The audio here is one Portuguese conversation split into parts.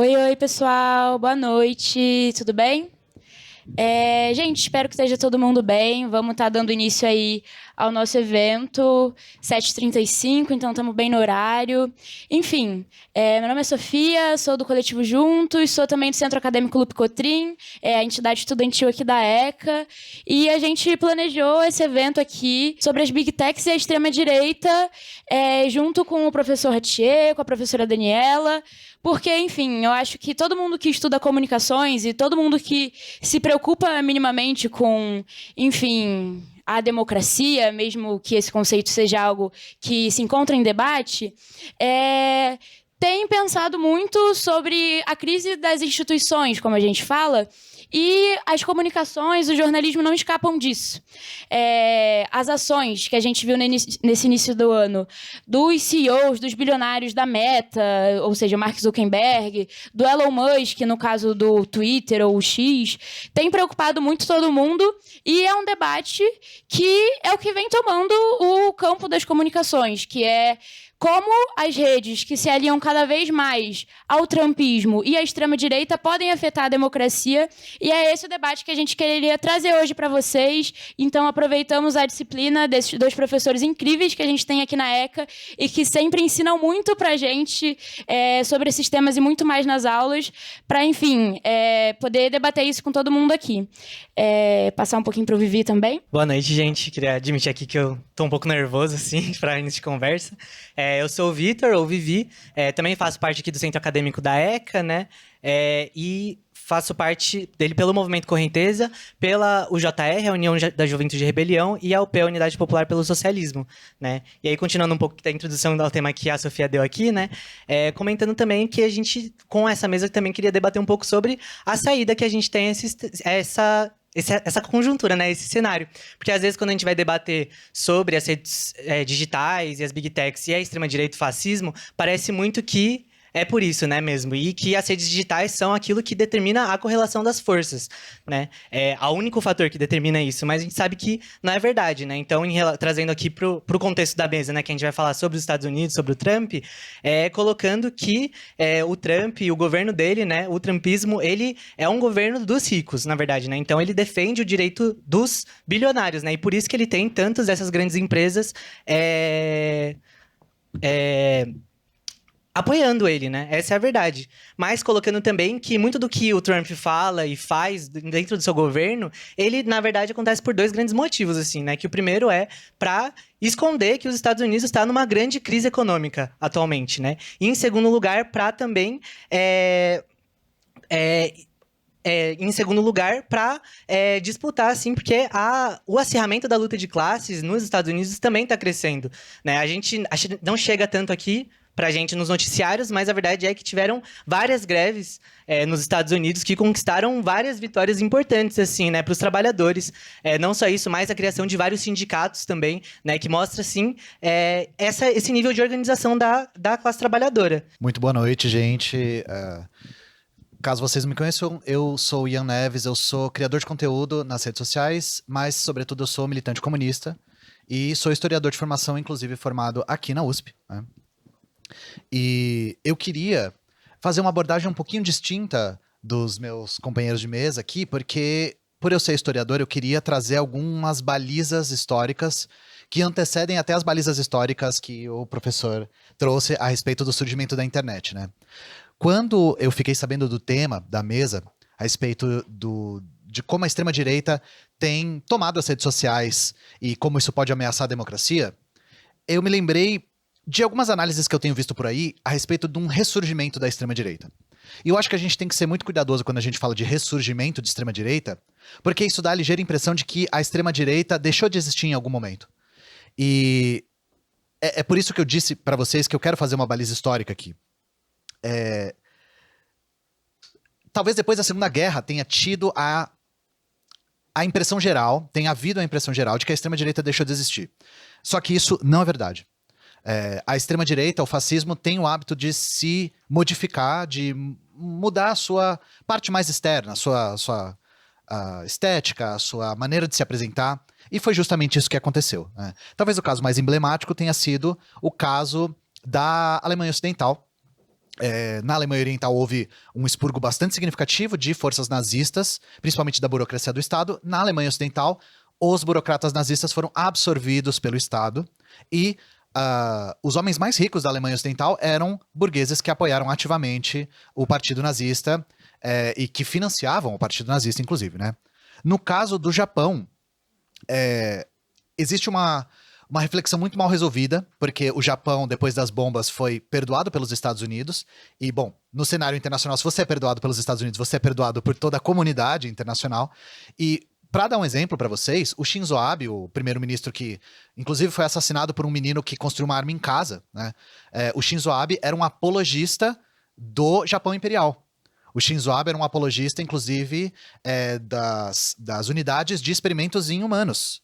Oi, pessoal, boa noite, tudo bem? Gente, espero que esteja todo mundo bem. Vamos estar dando início aí ao nosso evento, 7h35, então estamos bem no horário. Enfim, meu nome é Sofia, sou do Coletivo Juntos, sou também do Centro Acadêmico Lupe Cotrim, a entidade estudantil aqui da ECA, e a gente planejou esse evento aqui sobre as Big Techs e a extrema-direita, junto com o professor Ratier, com a professora Daniela, porque, enfim, eu acho que todo mundo que estuda comunicações e todo mundo que se preocupa minimamente com, enfim, a democracia, mesmo que esse conceito seja algo que se encontra em debate, tem pensado muito sobre a crise das instituições, como a gente fala, e as comunicações, o jornalismo não escapam disso. As ações que a gente viu nesse início do ano, dos CEOs, dos bilionários da Meta, ou seja, Mark Zuckerberg, do Elon Musk, no caso do Twitter ou o X, tem preocupado muito todo mundo e é um debate que é o que vem tomando o campo das comunicações, que é como as redes que se aliam cada vez mais ao trumpismo e à extrema-direita podem afetar a democracia, e é esse o debate que a gente queria trazer hoje para vocês. Então, aproveitamos a disciplina desses dois professores incríveis que a gente tem aqui na ECA e que sempre ensinam muito para a gente sobre esses temas e muito mais nas aulas, para, enfim, poder debater isso com todo mundo aqui. Passar um pouquinho para o Vivi também. Boa noite, gente. Queria admitir aqui que eu tô um pouco nervoso, assim, para início de conversa. Eu sou o Vitor, ou Vivi, também faço parte aqui do Centro Acadêmico da ECA, né? E faço parte dele pelo Movimento Correnteza, pela UJR, a União da Juventude de Rebelião, e a UP, a Unidade Popular pelo Socialismo, né? E aí, continuando um pouco da introdução do tema que a Sofia deu aqui, né? Comentando também que a gente, com essa mesa, também queria debater um pouco sobre a saída que a gente tem essa conjuntura, né? Esse cenário. Porque às vezes quando a gente vai debater sobre as redes digitais e as big techs e a extrema-direita e o fascismo, parece muito que é por isso, né, mesmo? E que as redes digitais são aquilo que determina a correlação das forças, né? É o único fator que determina isso, mas a gente sabe que não é verdade, né? Então, trazendo aqui pro contexto da mesa, né, que a gente vai falar sobre os Estados Unidos, sobre o Trump, colocando que o Trump e o governo dele, né, o trumpismo, ele é um governo dos ricos, na verdade, né? Então, ele defende o direito dos bilionários, né? E por isso que ele tem tantas dessas grandes empresas apoiando ele, né? Essa é a verdade. Mas colocando também que muito do que o Trump fala e faz dentro do seu governo, ele, na verdade, acontece por dois grandes motivos, assim, né? Que o primeiro é para esconder que os Estados Unidos está numa grande crise econômica atualmente, né? E, em segundo lugar, para também... em segundo lugar, para disputar, assim, porque o acirramento da luta de classes nos Estados Unidos também está crescendo, né? A gente não chega tanto aqui pra gente nos noticiários, mas a verdade é que tiveram várias greves nos Estados Unidos que conquistaram várias vitórias importantes, assim, né, para os trabalhadores. Não só isso, mas a criação de vários sindicatos também, né, que mostra, assim, esse nível de organização da classe trabalhadora. Muito boa noite, gente. Caso vocês não me conheçam, eu sou o Ian Neves, eu sou criador de conteúdo nas redes sociais, mas, sobretudo, eu sou militante comunista e sou historiador de formação, inclusive formado aqui na USP, né? E eu queria fazer uma abordagem um pouquinho distinta dos meus companheiros de mesa aqui, porque, por eu ser historiador, eu queria trazer algumas balizas históricas que antecedem até as balizas históricas que o professor trouxe a respeito do surgimento da internet, né? Quando eu fiquei sabendo do tema da mesa, a respeito de como a extrema-direita tem tomado as redes sociais e como isso pode ameaçar a democracia, eu me lembrei de algumas análises que eu tenho visto por aí a respeito de um ressurgimento da extrema-direita. E eu acho que a gente tem que ser muito cuidadoso quando a gente fala de ressurgimento de extrema-direita, porque isso dá a ligeira impressão de que a extrema-direita deixou de existir em algum momento. E é por isso que eu disse para vocês que eu quero fazer uma baliza histórica aqui. Talvez depois da Segunda Guerra tenha tido a impressão geral, tenha havido a impressão geral de que a extrema-direita deixou de existir. Só que isso não é verdade. A extrema-direita, o fascismo, tem o hábito de se modificar, de mudar a sua parte mais externa, a sua estética, a sua maneira de se apresentar, e foi justamente isso que aconteceu, né? Talvez o caso mais emblemático tenha sido o caso da Alemanha Ocidental, Na Alemanha Oriental houve um expurgo bastante significativo de forças nazistas, principalmente da burocracia do Estado. Na Alemanha Ocidental, os burocratas nazistas foram absorvidos pelo Estado e os homens mais ricos da Alemanha Ocidental eram burgueses que apoiaram ativamente o Partido Nazista e que financiavam o Partido Nazista, inclusive, né? No caso do Japão, existe uma reflexão muito mal resolvida, porque o Japão, depois das bombas, foi perdoado pelos Estados Unidos. E, bom, no cenário internacional, se você é perdoado pelos Estados Unidos, você é perdoado por toda a comunidade internacional. E, para dar um exemplo para vocês, o Shinzo Abe, o primeiro-ministro que, inclusive, foi assassinado por um menino que construiu uma arma em casa, né? O Shinzo Abe era um apologista do Japão Imperial. O Shinzo Abe era um apologista, inclusive, das unidades de experimentos em humanos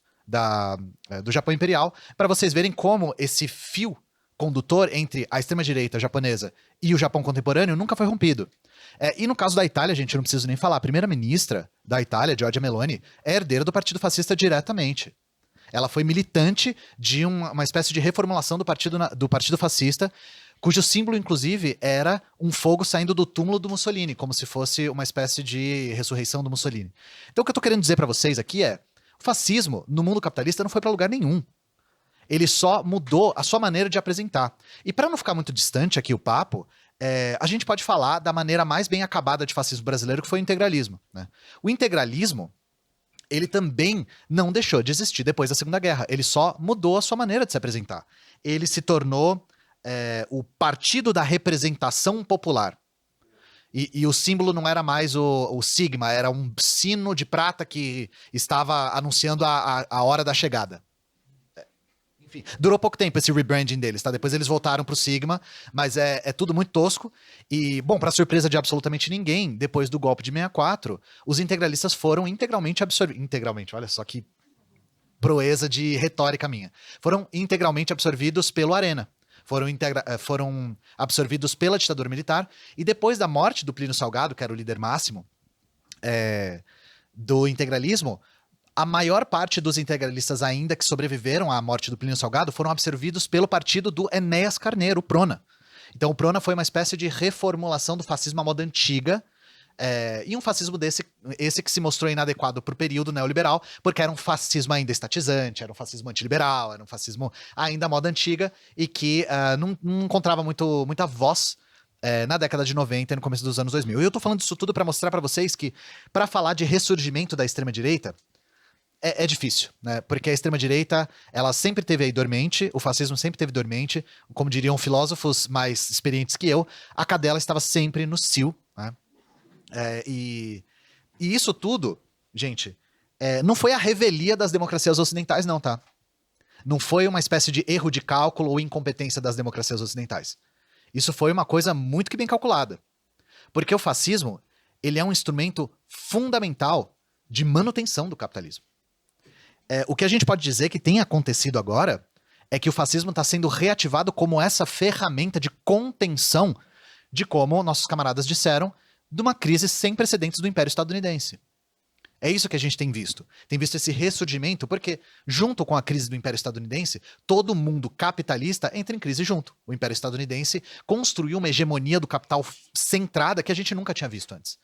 do Japão Imperial, para vocês verem como esse fio condutor entre a extrema-direita japonesa e o Japão contemporâneo nunca foi rompido. E no caso da Itália, gente, eu não preciso nem falar, a primeira-ministra da Itália, Giorgia Meloni, é herdeira do Partido Fascista diretamente. Ela foi militante de uma espécie de reformulação do Partido Fascista, cujo símbolo, inclusive, era um fogo saindo do túmulo do Mussolini, como se fosse uma espécie de ressurreição do Mussolini. Então, o que eu tô querendo dizer para vocês aqui o fascismo, no mundo capitalista, não foi para lugar nenhum. Ele só mudou a sua maneira de apresentar. E para não ficar muito distante aqui o papo, a gente pode falar da maneira mais bem acabada de fascismo brasileiro, que foi o integralismo, né? O integralismo, ele também não deixou de existir depois da Segunda Guerra. Ele só mudou a sua maneira de se apresentar. Ele se tornou o partido da representação popular. E o símbolo não era mais o sigma, era um sino de prata que estava anunciando a hora da chegada. Enfim, durou pouco tempo esse rebranding deles, tá? Depois eles voltaram pro sigma, mas é tudo muito tosco. E, bom, para surpresa de absolutamente ninguém, depois do golpe de 64, os integralistas foram integralmente absorvidos. Integralmente, olha só que proeza de retórica minha. Foram integralmente absorvidos pelo Arena. Foram absorvidos pela ditadura militar, e depois da morte do Plínio Salgado, que era o líder máximo do integralismo, a maior parte dos integralistas ainda que sobreviveram à morte do Plínio Salgado foram absorvidos pelo partido do Enéas Carneiro, o Prona. Então o Prona foi uma espécie de reformulação do fascismo à moda antiga, e um fascismo esse que se mostrou inadequado para o período neoliberal, porque era um fascismo ainda estatizante, era um fascismo antiliberal, era um fascismo ainda à moda antiga, e que não encontrava muita voz na década de 90 e no começo dos anos 2000. E eu tô falando disso tudo para mostrar para vocês que, para falar de ressurgimento da extrema-direita, é difícil, né? Porque a extrema-direita, ela sempre teve aí dormente, o fascismo sempre teve dormente, como diriam filósofos mais experientes que eu, a cadela estava sempre no cio, né? E isso tudo, gente, não foi a revelia das democracias ocidentais, não, tá? Não foi uma espécie de erro de cálculo ou incompetência das democracias ocidentais. Isso foi uma coisa muito que bem calculada. Porque o fascismo, ele é um instrumento fundamental de manutenção do capitalismo. O que a gente pode dizer que tem acontecido agora é que o fascismo está sendo reativado como essa ferramenta de contenção de, como nossos camaradas disseram, de uma crise sem precedentes do Império Estadunidense. É isso que a gente tem visto. Tem visto esse ressurgimento porque, junto com a crise do Império Estadunidense, todo mundo capitalista entra em crise junto. O Império Estadunidense construiu uma hegemonia do capital centrada que a gente nunca tinha visto antes.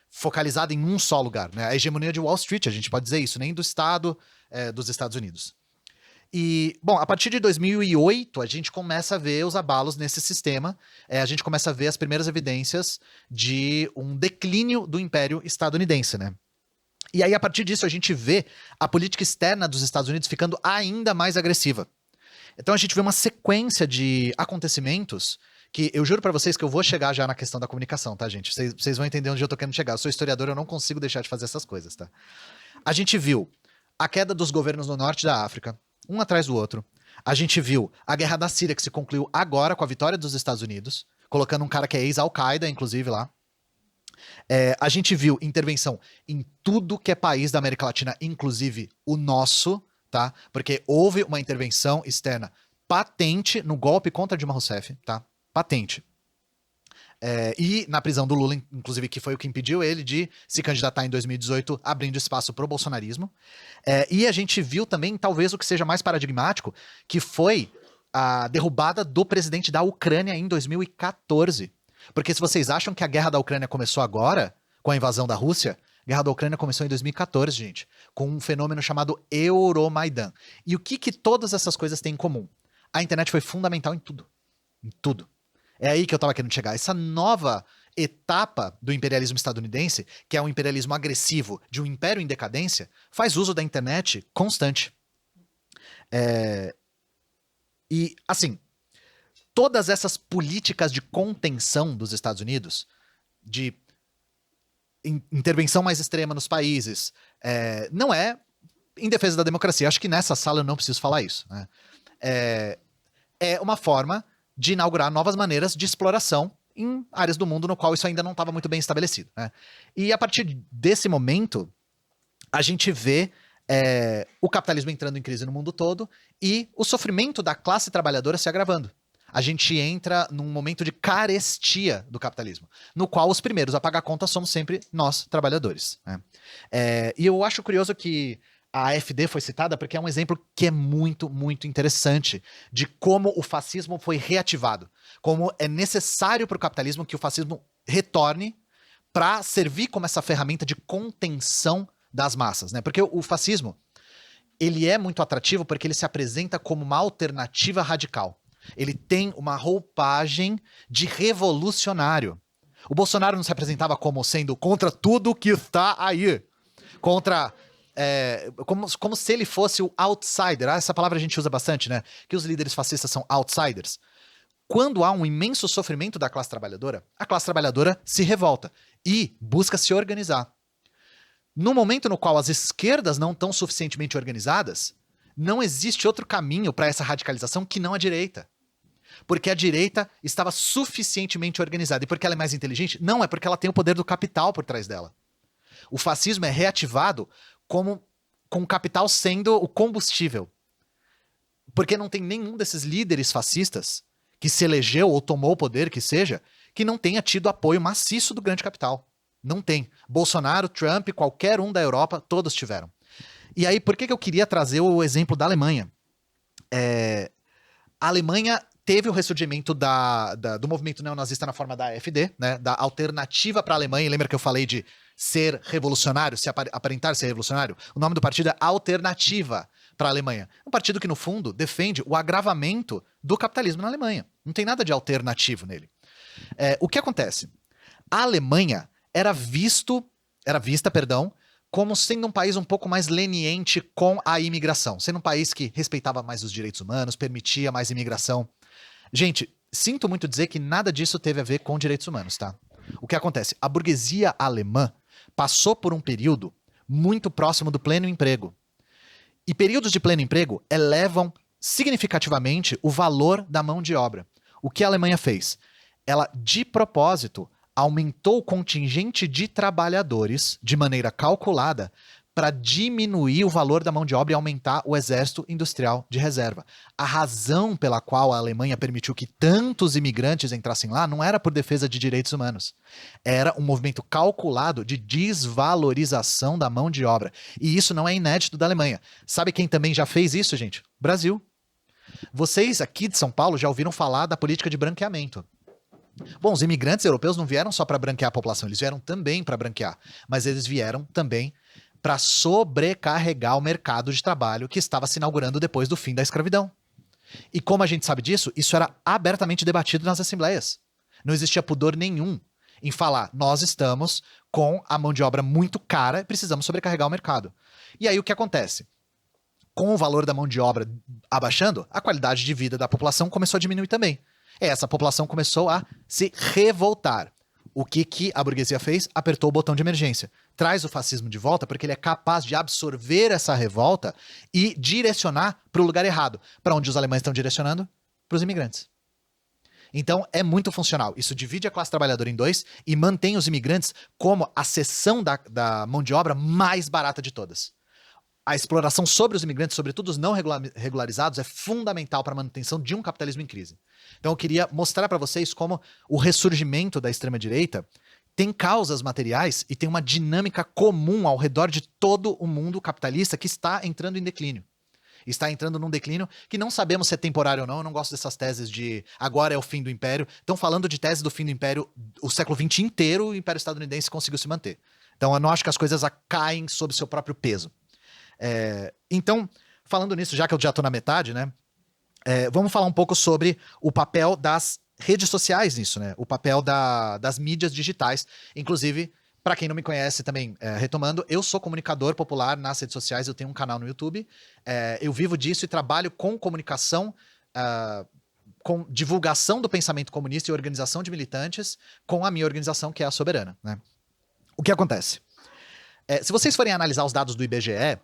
Focalizada em um só lugar, né? A hegemonia de Wall Street, a gente pode dizer isso, nem do Estado dos Estados Unidos. E, bom, a partir de 2008, a gente começa a ver os abalos nesse sistema, a gente começa a ver as primeiras evidências de um declínio do Império Estadunidense, né? E aí, a partir disso, a gente vê a política externa dos Estados Unidos ficando ainda mais agressiva. Então, a gente vê uma sequência de acontecimentos que eu juro pra vocês que eu vou chegar já na questão da comunicação, tá, gente? Vocês vão entender onde eu tô querendo chegar. Eu sou historiador, eu não consigo deixar de fazer essas coisas, tá? A gente viu a queda dos governos no norte da África, um atrás do outro. A gente viu a guerra da Síria, que se concluiu agora com a vitória dos Estados Unidos, colocando um cara que é ex-Al-Qaeda, inclusive, lá. A gente viu intervenção em tudo que é país da América Latina, inclusive o nosso, tá? Porque houve uma intervenção externa patente no golpe contra Dilma Rousseff, tá? Patente. E na prisão do Lula, inclusive, que foi o que impediu ele de se candidatar em 2018, abrindo espaço pro bolsonarismo. E a gente viu também, talvez o que seja mais paradigmático, que foi a derrubada do presidente da Ucrânia em 2014. Porque se vocês acham que a guerra da Ucrânia começou agora, com a invasão da Rússia, a guerra da Ucrânia começou em 2014, gente, com um fenômeno chamado Euromaidan. E o que todas essas coisas têm em comum? A internet foi fundamental em tudo. Em tudo. É aí que eu tava querendo chegar. Essa nova etapa do imperialismo estadunidense, que é um imperialismo agressivo de um império em decadência, faz uso da internet constante. E, assim, todas essas políticas de contenção dos Estados Unidos, de intervenção mais extrema nos países, não é em defesa da democracia. Acho que nessa sala eu não preciso falar isso, né? É uma forma de inaugurar novas maneiras de exploração em áreas do mundo no qual isso ainda não estava muito bem estabelecido, né? E a partir desse momento, a gente vê o capitalismo entrando em crise no mundo todo e o sofrimento da classe trabalhadora se agravando. A gente entra num momento de carestia do capitalismo, no qual os primeiros a pagar conta somos sempre nós, trabalhadores, né? E eu acho curioso que a AfD foi citada porque é um exemplo que é muito, muito interessante de como o fascismo foi reativado, como é necessário para o capitalismo que o fascismo retorne para servir como essa ferramenta de contenção das massas, né? Porque o fascismo, ele é muito atrativo porque ele se apresenta como uma alternativa radical. Ele tem uma roupagem de revolucionário. O Bolsonaro não se apresentava como sendo contra tudo que está aí. Contra... como se ele fosse o outsider. Essa palavra a gente usa bastante, né? Que os líderes fascistas são outsiders. Quando há um imenso sofrimento da classe trabalhadora, a classe trabalhadora se revolta e busca se organizar. No momento no qual as esquerdas não estão suficientemente organizadas, não existe outro caminho para essa radicalização que não a direita. Porque a direita estava suficientemente organizada. E porque ela é mais inteligente? Não, é porque ela tem o poder do capital por trás dela. O fascismo é reativado com o capital sendo o combustível. Porque não tem nenhum desses líderes fascistas que se elegeu ou tomou o poder, que seja, que não tenha tido apoio maciço do grande capital. Não tem. Bolsonaro, Trump, qualquer um da Europa, todos tiveram. E aí, por que eu queria trazer o exemplo da Alemanha? A Alemanha teve o ressurgimento do movimento neonazista na forma da AfD, né, da alternativa para a Alemanha. Lembra que eu falei de ser revolucionário, se aparentar ser revolucionário? O nome do partido é Alternativa para a Alemanha. Um partido que, no fundo, defende o agravamento do capitalismo na Alemanha. Não tem nada de alternativo nele. O que acontece? A Alemanha era vista, como sendo um país um pouco mais leniente com a imigração, sendo um país que respeitava mais os direitos humanos, permitia mais imigração. Gente, sinto muito dizer que nada disso teve a ver com direitos humanos, tá? O que acontece? A burguesia alemã passou por um período muito próximo do pleno emprego. E períodos de pleno emprego elevam significativamente o valor da mão de obra. O que a Alemanha fez? Ela, de propósito, aumentou o contingente de trabalhadores de maneira calculada para diminuir o valor da mão de obra e aumentar o exército industrial de reserva. A razão pela qual a Alemanha permitiu que tantos imigrantes entrassem lá não era por defesa de direitos humanos. Era um movimento calculado de desvalorização da mão de obra. E isso não é inédito da Alemanha. Sabe quem também já fez isso, gente? Brasil. Vocês aqui de São Paulo já ouviram falar da política de branqueamento. Bom, os imigrantes europeus não vieram só para branquear a população, eles vieram também para branquear. Mas eles vieram também para sobrecarregar o mercado de trabalho que estava se inaugurando depois do fim da escravidão. E como a gente sabe disso, isso era abertamente debatido nas assembleias. Não existia pudor nenhum em falar, nós estamos com a mão de obra muito cara e precisamos sobrecarregar o mercado. E aí o que acontece? Com o valor da mão de obra abaixando, a qualidade de vida da população começou a diminuir também. Essa população começou a se revoltar. O que a burguesia fez? Apertou o botão de emergência. Traz o fascismo de volta porque ele é capaz de absorver essa revolta e direcionar para o lugar errado. Para onde os alemães estão direcionando? Para os imigrantes. Então, é muito funcional. Isso divide a classe trabalhadora em dois e mantém os imigrantes como a seção da mão de obra mais barata de todas. A exploração sobre os imigrantes, sobretudo os não regularizados, é fundamental para a manutenção de um capitalismo em crise. Então eu queria mostrar para vocês como o ressurgimento da extrema-direita tem causas materiais e tem uma dinâmica comum ao redor de todo o mundo capitalista que está entrando em declínio. está entrando num declínio que não sabemos se é temporário ou não. Eu não gosto dessas teses de agora é o fim do Império. Estão falando de tese do fim do Império, o século XX inteiro, o Império Estadunidense conseguiu se manter. Então eu não acho que as coisas caem sob seu próprio peso. Então, falando nisso, já que eu já estou na metade, né? Vamos falar um pouco sobre o papel das redes sociais nisso, né? O papel das mídias digitais. Inclusive, para quem não me conhece também, retomando, eu sou comunicador popular nas redes sociais, eu tenho um canal no YouTube, eu vivo disso e trabalho com comunicação, com divulgação do pensamento comunista e organização de militantes com a minha organização, que é a Soberana, né? O que acontece? Se vocês forem analisar os dados do IBGE,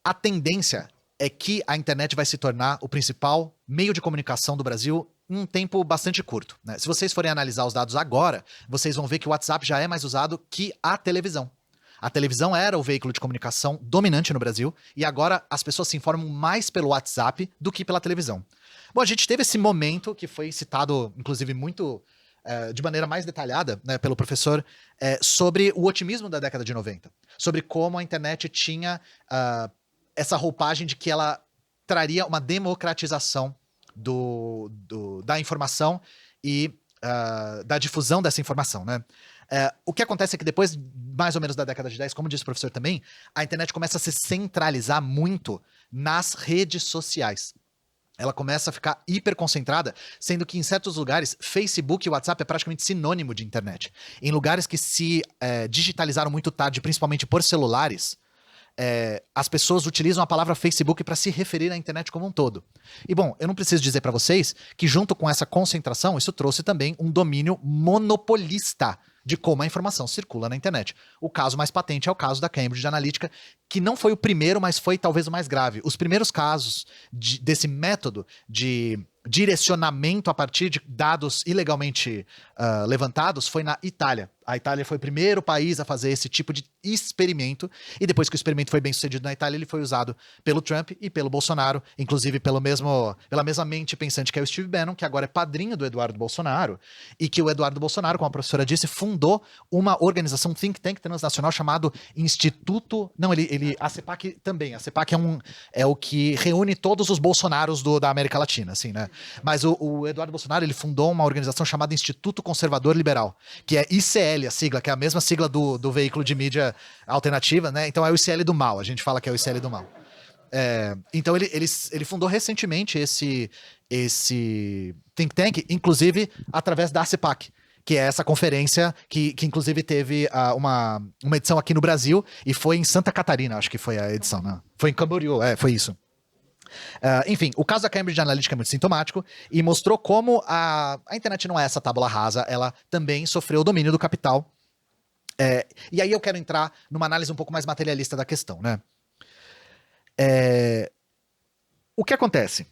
a tendência é que a internet vai se tornar o principal meio de comunicação do Brasil em um tempo bastante curto, né? Se vocês forem analisar os dados agora, vocês vão ver que o WhatsApp já é mais usado que a televisão. A televisão era o veículo de comunicação dominante no Brasil e agora as pessoas se informam mais pelo WhatsApp do que pela televisão. Bom, a gente teve esse momento que foi citado, inclusive, muito de maneira mais detalhada, né, pelo professor, sobre o otimismo da década de 90. Sobre como a internet tinha essa roupagem de que ela traria uma democratização da informação e da difusão dessa informação, né? O que acontece é que depois, mais ou menos da década de 10, como disse o professor também, a internet começa a se centralizar muito nas redes sociais. Ela começa a ficar hiperconcentrada, sendo que em certos lugares, Facebook e WhatsApp é praticamente sinônimo de internet. Em lugares que se digitalizaram muito tarde, principalmente por celulares, as pessoas utilizam a palavra Facebook para se referir à internet como um todo. E bom, eu não preciso dizer para vocês que junto com essa concentração, isso trouxe também um domínio monopolista de como a informação circula na internet. O caso mais patente é o caso da Cambridge Analytica, que não foi o primeiro, mas foi talvez o mais grave. Os primeiros casos desse método de direcionamento a partir de dados ilegalmente levantados foi na Itália. A Itália foi o primeiro país a fazer esse tipo de experimento, e depois que o experimento foi bem sucedido na Itália, ele foi usado pelo Trump e pelo Bolsonaro, inclusive pela mesma mente pensante que é o Steve Bannon, que agora é padrinho do Eduardo Bolsonaro, e que o Eduardo Bolsonaro, como a professora disse, fundou uma organização think tank transnacional chamado Instituto... Não, a CEPAC também. A CEPAC é o que reúne todos os Bolsonaros da América Latina, assim, né? Mas o Eduardo Bolsonaro, ele fundou uma organização chamada Instituto Conservador Liberal, que é ICL, a sigla, que é a mesma sigla do veículo de mídia alternativa, né? Então é o ICL do mal, a gente fala que é o ICL do mal. Então ele fundou recentemente esse think tank, inclusive através da CEPAC, que é essa conferência que inclusive teve uma edição aqui no Brasil, e foi em Santa Catarina, acho que foi a edição, né? Foi em Camboriú, foi isso. Enfim, o caso da Cambridge Analytica é muito sintomático e mostrou como a internet não é essa tábula rasa, ela também sofreu o domínio do capital. E aí eu quero entrar numa análise um pouco mais materialista da questão, né? O que acontece?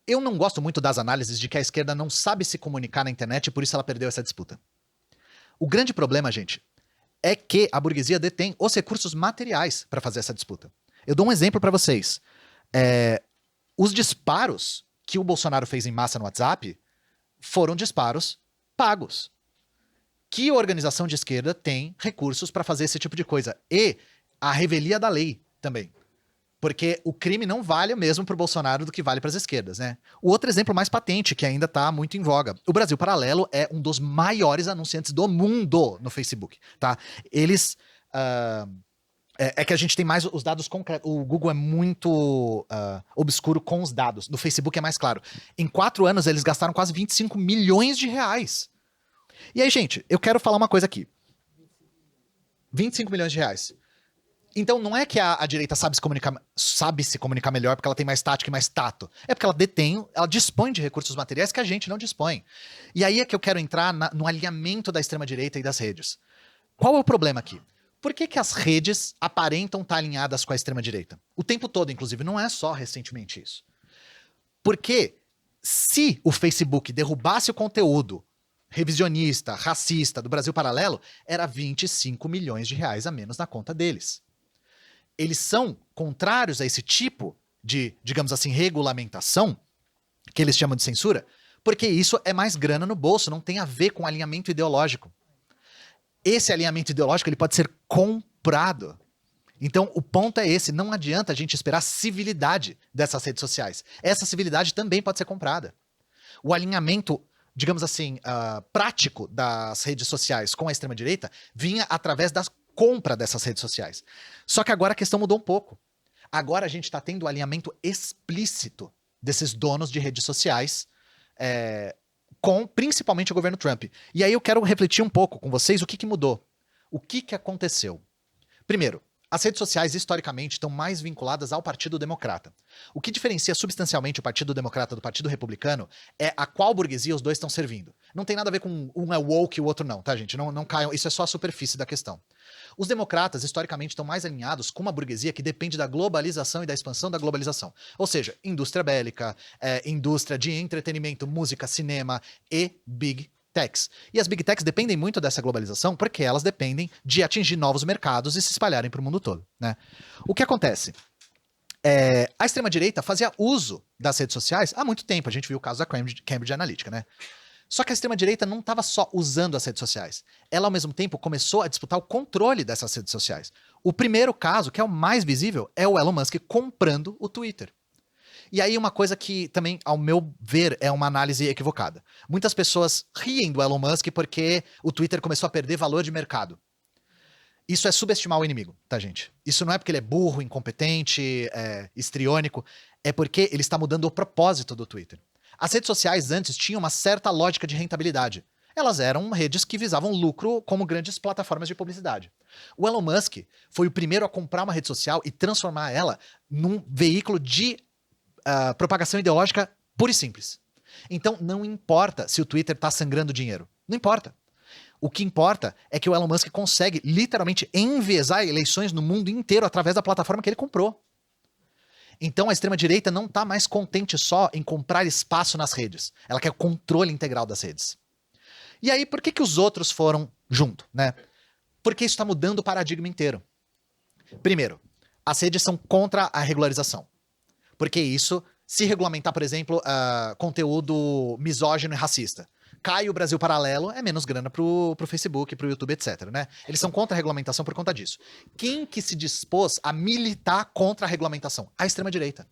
Eu não gosto muito das análises de que a esquerda não sabe se comunicar na internet e por isso ela perdeu essa disputa. O grande problema, gente, é que a burguesia detém os recursos materiais para fazer essa disputa. Eu dou um exemplo para vocês. Os disparos que o Bolsonaro fez em massa no WhatsApp foram disparos pagos. Que organização de esquerda tem recursos para fazer esse tipo de coisa? E a revelia da lei também. Porque o crime não vale o mesmo para o Bolsonaro do que vale para as esquerdas, né? O outro exemplo mais patente, que ainda está muito em voga. O Brasil Paralelo é um dos maiores anunciantes do mundo no Facebook, tá? Eles... É que a gente tem mais os dados concretos. O Google é muito obscuro com os dados. No Facebook é mais claro. Em 4 anos, eles gastaram quase 25 milhões de reais. E aí, gente, eu quero falar uma coisa aqui. 25 milhões de reais. Então, não é que a direita sabe se comunicar melhor porque ela tem mais tática e mais tato. É porque ela dispõe de recursos materiais que a gente não dispõe. E aí é que eu quero entrar no alinhamento da extrema-direita e das redes. Qual é o problema aqui? Por que as redes aparentam estar alinhadas com a extrema-direita? O tempo todo, inclusive, não é só recentemente isso. Porque se o Facebook derrubasse o conteúdo revisionista, racista do Brasil Paralelo, era 25 milhões de reais a menos na conta deles. Eles são contrários a esse tipo de, digamos assim, regulamentação, que eles chamam de censura, porque isso é mais grana no bolso, não tem a ver com alinhamento ideológico. Esse alinhamento ideológico ele pode ser comprado. Então, o ponto é esse, não adianta a gente esperar civilidade dessas redes sociais. Essa civilidade também pode ser comprada. O alinhamento, digamos assim, prático das redes sociais com a extrema-direita vinha através da compra dessas redes sociais. Só que agora a questão mudou um pouco. Agora a gente está tendo o alinhamento explícito desses donos de redes sociais com principalmente o governo Trump. E aí eu quero refletir um pouco com vocês o que mudou. O que aconteceu? Primeiro, as redes sociais, historicamente, estão mais vinculadas ao Partido Democrata. O que diferencia substancialmente o Partido Democrata do Partido Republicano é a qual burguesia os dois estão servindo. Não tem nada a ver com um é woke e o outro não, tá, gente? Não caiam, isso é só a superfície da questão. Os democratas, historicamente, estão mais alinhados com uma burguesia que depende da globalização e da expansão da globalização. Ou seja, indústria bélica, indústria de entretenimento, música, cinema e big techs. E as big techs dependem muito dessa globalização porque elas dependem de atingir novos mercados e se espalharem para o mundo todo, né? O que acontece? A extrema-direita fazia uso das redes sociais há muito tempo. A gente viu o caso da Cambridge Analytica, né? Só que a extrema-direita não estava só usando as redes sociais. Ela, ao mesmo tempo, começou a disputar o controle dessas redes sociais. O primeiro caso, que é o mais visível, é o Elon Musk comprando o Twitter. E aí uma coisa que também, ao meu ver, é uma análise equivocada. Muitas pessoas riem do Elon Musk porque o Twitter começou a perder valor de mercado. Isso é subestimar o inimigo, tá, gente? Isso não é porque ele é burro, incompetente, histriônico. É porque ele está mudando o propósito do Twitter. As redes sociais antes tinham uma certa lógica de rentabilidade. Elas eram redes que visavam lucro como grandes plataformas de publicidade. O Elon Musk foi o primeiro a comprar uma rede social e transformar ela num veículo de propagação ideológica pura e simples. Então, não importa se o Twitter está sangrando dinheiro. Não importa. O que importa é que o Elon Musk consegue literalmente enviesar eleições no mundo inteiro através da plataforma que ele comprou. Então, a extrema-direita não está mais contente só em comprar espaço nas redes. Ela quer o controle integral das redes. E aí, por que os outros foram junto, né? Porque isso está mudando o paradigma inteiro. Primeiro, as redes são contra a regularização. Porque isso, se regulamentar, por exemplo, conteúdo misógino e racista, cai o Brasil Paralelo, é menos grana pro Facebook, pro YouTube, etc, né? Eles são contra a regulamentação por conta disso. Quem que se dispôs a militar contra a regulamentação? A extrema-direita.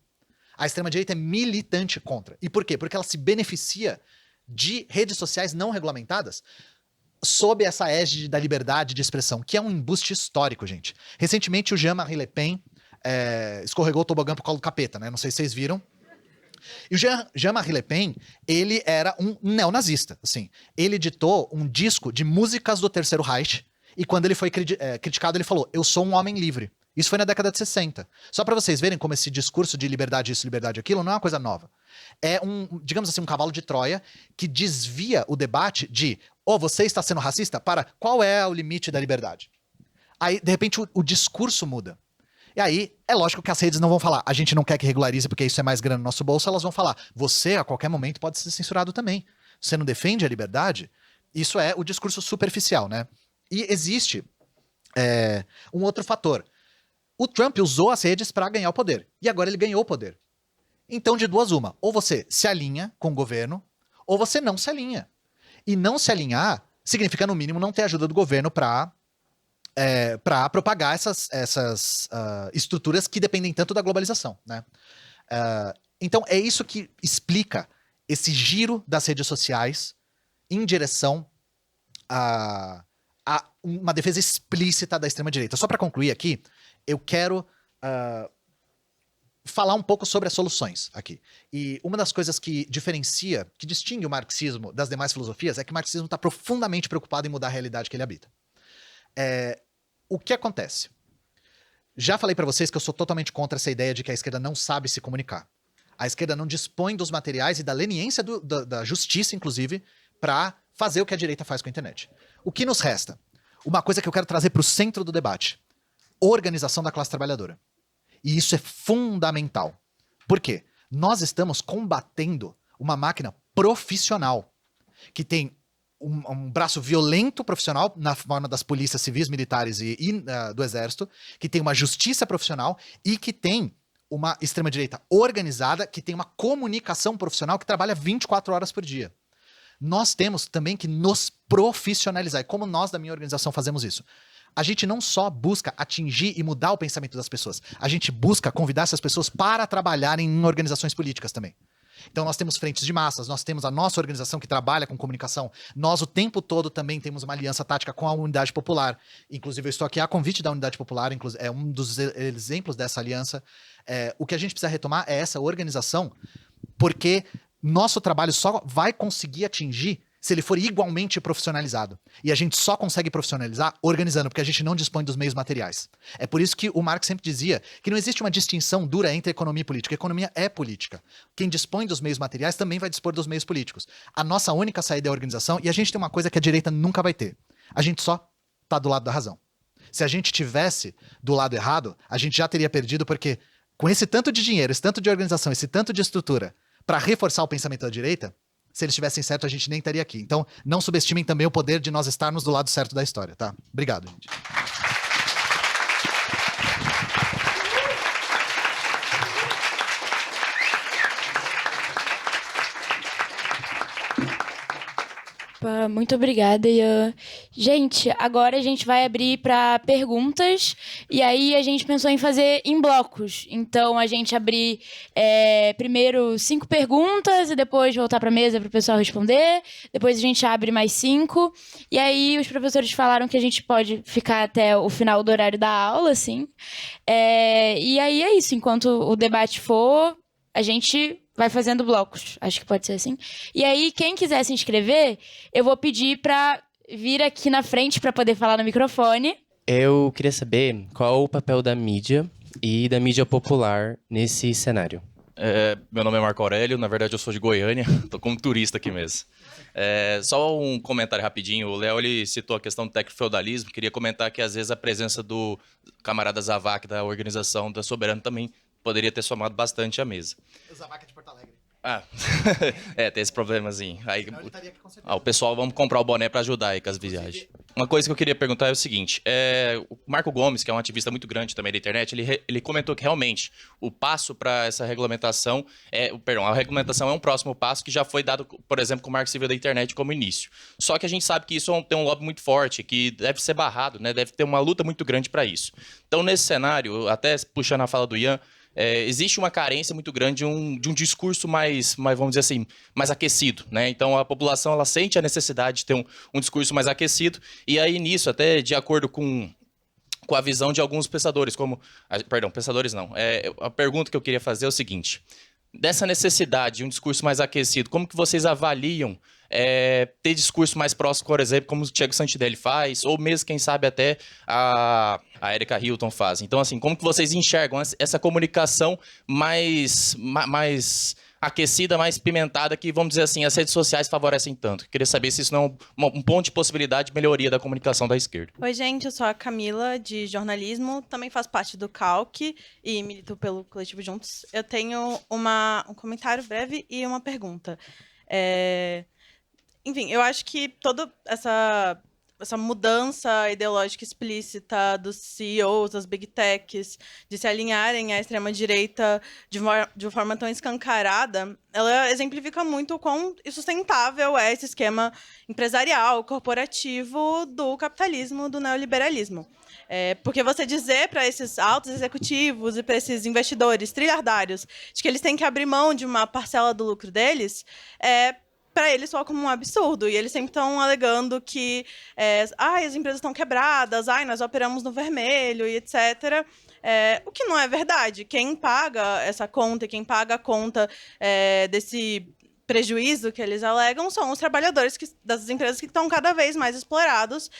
A extrema-direita é militante contra. E por quê? Porque ela se beneficia de redes sociais não regulamentadas sob essa égide da liberdade de expressão, que é um embuste histórico, gente. Recentemente, o Jean-Marie Le Pen escorregou o tobogã pro colo do capeta, né? Não sei se vocês viram. E o Jean-Marie Le Pen, ele era um neonazista, assim. Ele editou um disco de músicas do Terceiro Reich, e quando ele foi criticado, ele falou, eu sou um homem livre. Isso foi na década de 60. Só para vocês verem como esse discurso de liberdade isso, liberdade aquilo, não é uma coisa nova. É digamos assim, um cavalo de Troia que desvia o debate de, você está sendo racista? Para, qual é o limite da liberdade? Aí, de repente, o discurso muda. E aí, é lógico que as redes não vão falar, a gente não quer que regularize porque isso é mais grana no nosso bolso, elas vão falar, você a qualquer momento pode ser censurado também. Você não defende a liberdade? Isso é o discurso superficial, né? E existe um outro fator. O Trump usou as redes para ganhar o poder. E agora ele ganhou o poder. Então, de duas uma. Ou você se alinha com o governo, ou você não se alinha. E não se alinhar significa, no mínimo, não ter ajuda do governo para propagar essas estruturas que dependem tanto da globalização, né? Então, é isso que explica esse giro das redes sociais em direção a uma defesa explícita da extrema-direita. Só para concluir aqui, eu quero falar um pouco sobre as soluções aqui. E uma das coisas que distingue o marxismo das demais filosofias é que o marxismo está profundamente preocupado em mudar a realidade que ele habita. O que acontece? Já falei para vocês que eu sou totalmente contra essa ideia de que a esquerda não sabe se comunicar. A esquerda não dispõe dos materiais e da leniência da justiça, inclusive, para fazer o que a direita faz com a internet. O que nos resta? Uma coisa que eu quero trazer para o centro do debate. Organização da classe trabalhadora. E isso é fundamental. Por quê? Nós estamos combatendo uma máquina profissional que tem um braço violento profissional na forma das polícias civis, militares e do exército, que tem uma justiça profissional e que tem uma extrema-direita organizada, que tem uma comunicação profissional que trabalha 24 horas por dia. Nós temos também que nos profissionalizar. E como nós da minha organização fazemos isso? a gente não só busca atingir e mudar o pensamento das pessoas, a gente busca convidar essas pessoas para trabalharem em organizações políticas também. Então nós temos frentes de massas, nós temos a nossa organização que trabalha com comunicação, nós o tempo todo também temos uma aliança tática com a Unidade Popular, inclusive eu estou aqui a convite da Unidade Popular, é um dos exemplos dessa aliança. O que a gente precisa retomar é essa organização, porque nosso trabalho só vai conseguir atingir se ele for igualmente profissionalizado. E a gente só consegue profissionalizar organizando, porque a gente não dispõe dos meios materiais. É por isso que o Marx sempre dizia que não existe uma distinção dura entre economia e política. A economia é política. Quem dispõe dos meios materiais também vai dispor dos meios políticos. A nossa única saída é a organização, e a gente tem uma coisa que a direita nunca vai ter. A gente só está do lado da razão. Se a gente tivesse do lado errado, a gente já teria perdido, porque com esse tanto de dinheiro, esse tanto de organização, esse tanto de estrutura, para reforçar o pensamento da direita, se eles tivessem certo, a gente nem estaria aqui. Então, não subestimem também o poder de nós estarmos do lado certo da história, tá? Obrigado, gente. Muito obrigada, Ian. Gente, agora a gente vai abrir para perguntas e aí a gente pensou em fazer em blocos. Então, a gente abrir primeiro 5 perguntas e depois voltar para a mesa para o pessoal responder. Depois a gente abre mais 5. E aí os professores falaram que a gente pode ficar até o final do horário da aula, assim. E aí é isso. Enquanto o debate for, a gente vai fazendo blocos, acho que pode ser assim. E aí, quem quiser se inscrever, eu vou pedir para vir aqui na frente para poder falar no microfone. Eu queria saber qual o papel da mídia e da mídia popular nesse cenário. Meu nome é Marco Aurélio, na verdade eu sou de Goiânia, tô como turista aqui mesmo. Só um comentário rapidinho, o Léo ele citou a questão do tecnofeudalismo, queria comentar que às vezes a presença do camarada Zavac da organização da Soberano também poderia ter somado bastante à mesa. O Zavac é de Porto Alegre. Tem esse problemazinho. Aí, Senão ele estaria aqui com certeza. o pessoal, vamos comprar o boné para ajudar aí com as viagens. Uma coisa que eu queria perguntar é o seguinte, o Marco Gomes, que é um ativista muito grande também da internet, ele comentou que realmente o passo para essa regulamentação, a regulamentação é um próximo passo que já foi dado, por exemplo, com o Marco Civil da Internet como início. Só que a gente sabe que isso tem um lobby muito forte, que deve ser barrado, né? Deve ter uma luta muito grande para isso. Então, nesse cenário, até puxando a fala do Ian, existe uma carência muito grande de um discurso mais, vamos dizer assim, mais aquecido, né? Então a população ela sente a necessidade de ter um discurso mais aquecido e aí nisso, até de acordo com a visão de alguns pensadores, pensadores não. A pergunta que eu queria fazer é o seguinte, dessa necessidade de um discurso mais aquecido, como que vocês avaliam ter discurso mais próximo, por exemplo, como o Thiago Santidelli faz, ou mesmo, quem sabe, até a Erika Hilton faz. Então, assim, como que vocês enxergam essa comunicação mais aquecida, mais pimentada, que, vamos dizer assim, as redes sociais favorecem tanto? Queria saber se isso não é um ponto de possibilidade de melhoria da comunicação da esquerda. Oi, gente, eu sou a Camila, de jornalismo, também faço parte do CALC e milito pelo Coletivo Juntos. Eu tenho um comentário breve e uma pergunta. Enfim, eu acho que toda essa mudança ideológica explícita dos CEOs, das Big Techs, de se alinharem à extrema-direita de forma tão escancarada, ela exemplifica muito o quão insustentável é esse esquema empresarial, corporativo do capitalismo, do neoliberalismo. Porque você dizer para esses altos executivos e para esses investidores trilhardários de que eles têm que abrir mão de uma parcela do lucro deles para eles soa como um absurdo. E eles sempre estão alegando que as empresas estão quebradas, nós operamos no vermelho e etc. O que não é verdade. Quem paga essa conta, quem paga a conta desse prejuízo que eles alegam são os trabalhadores das empresas que estão cada vez mais explorados,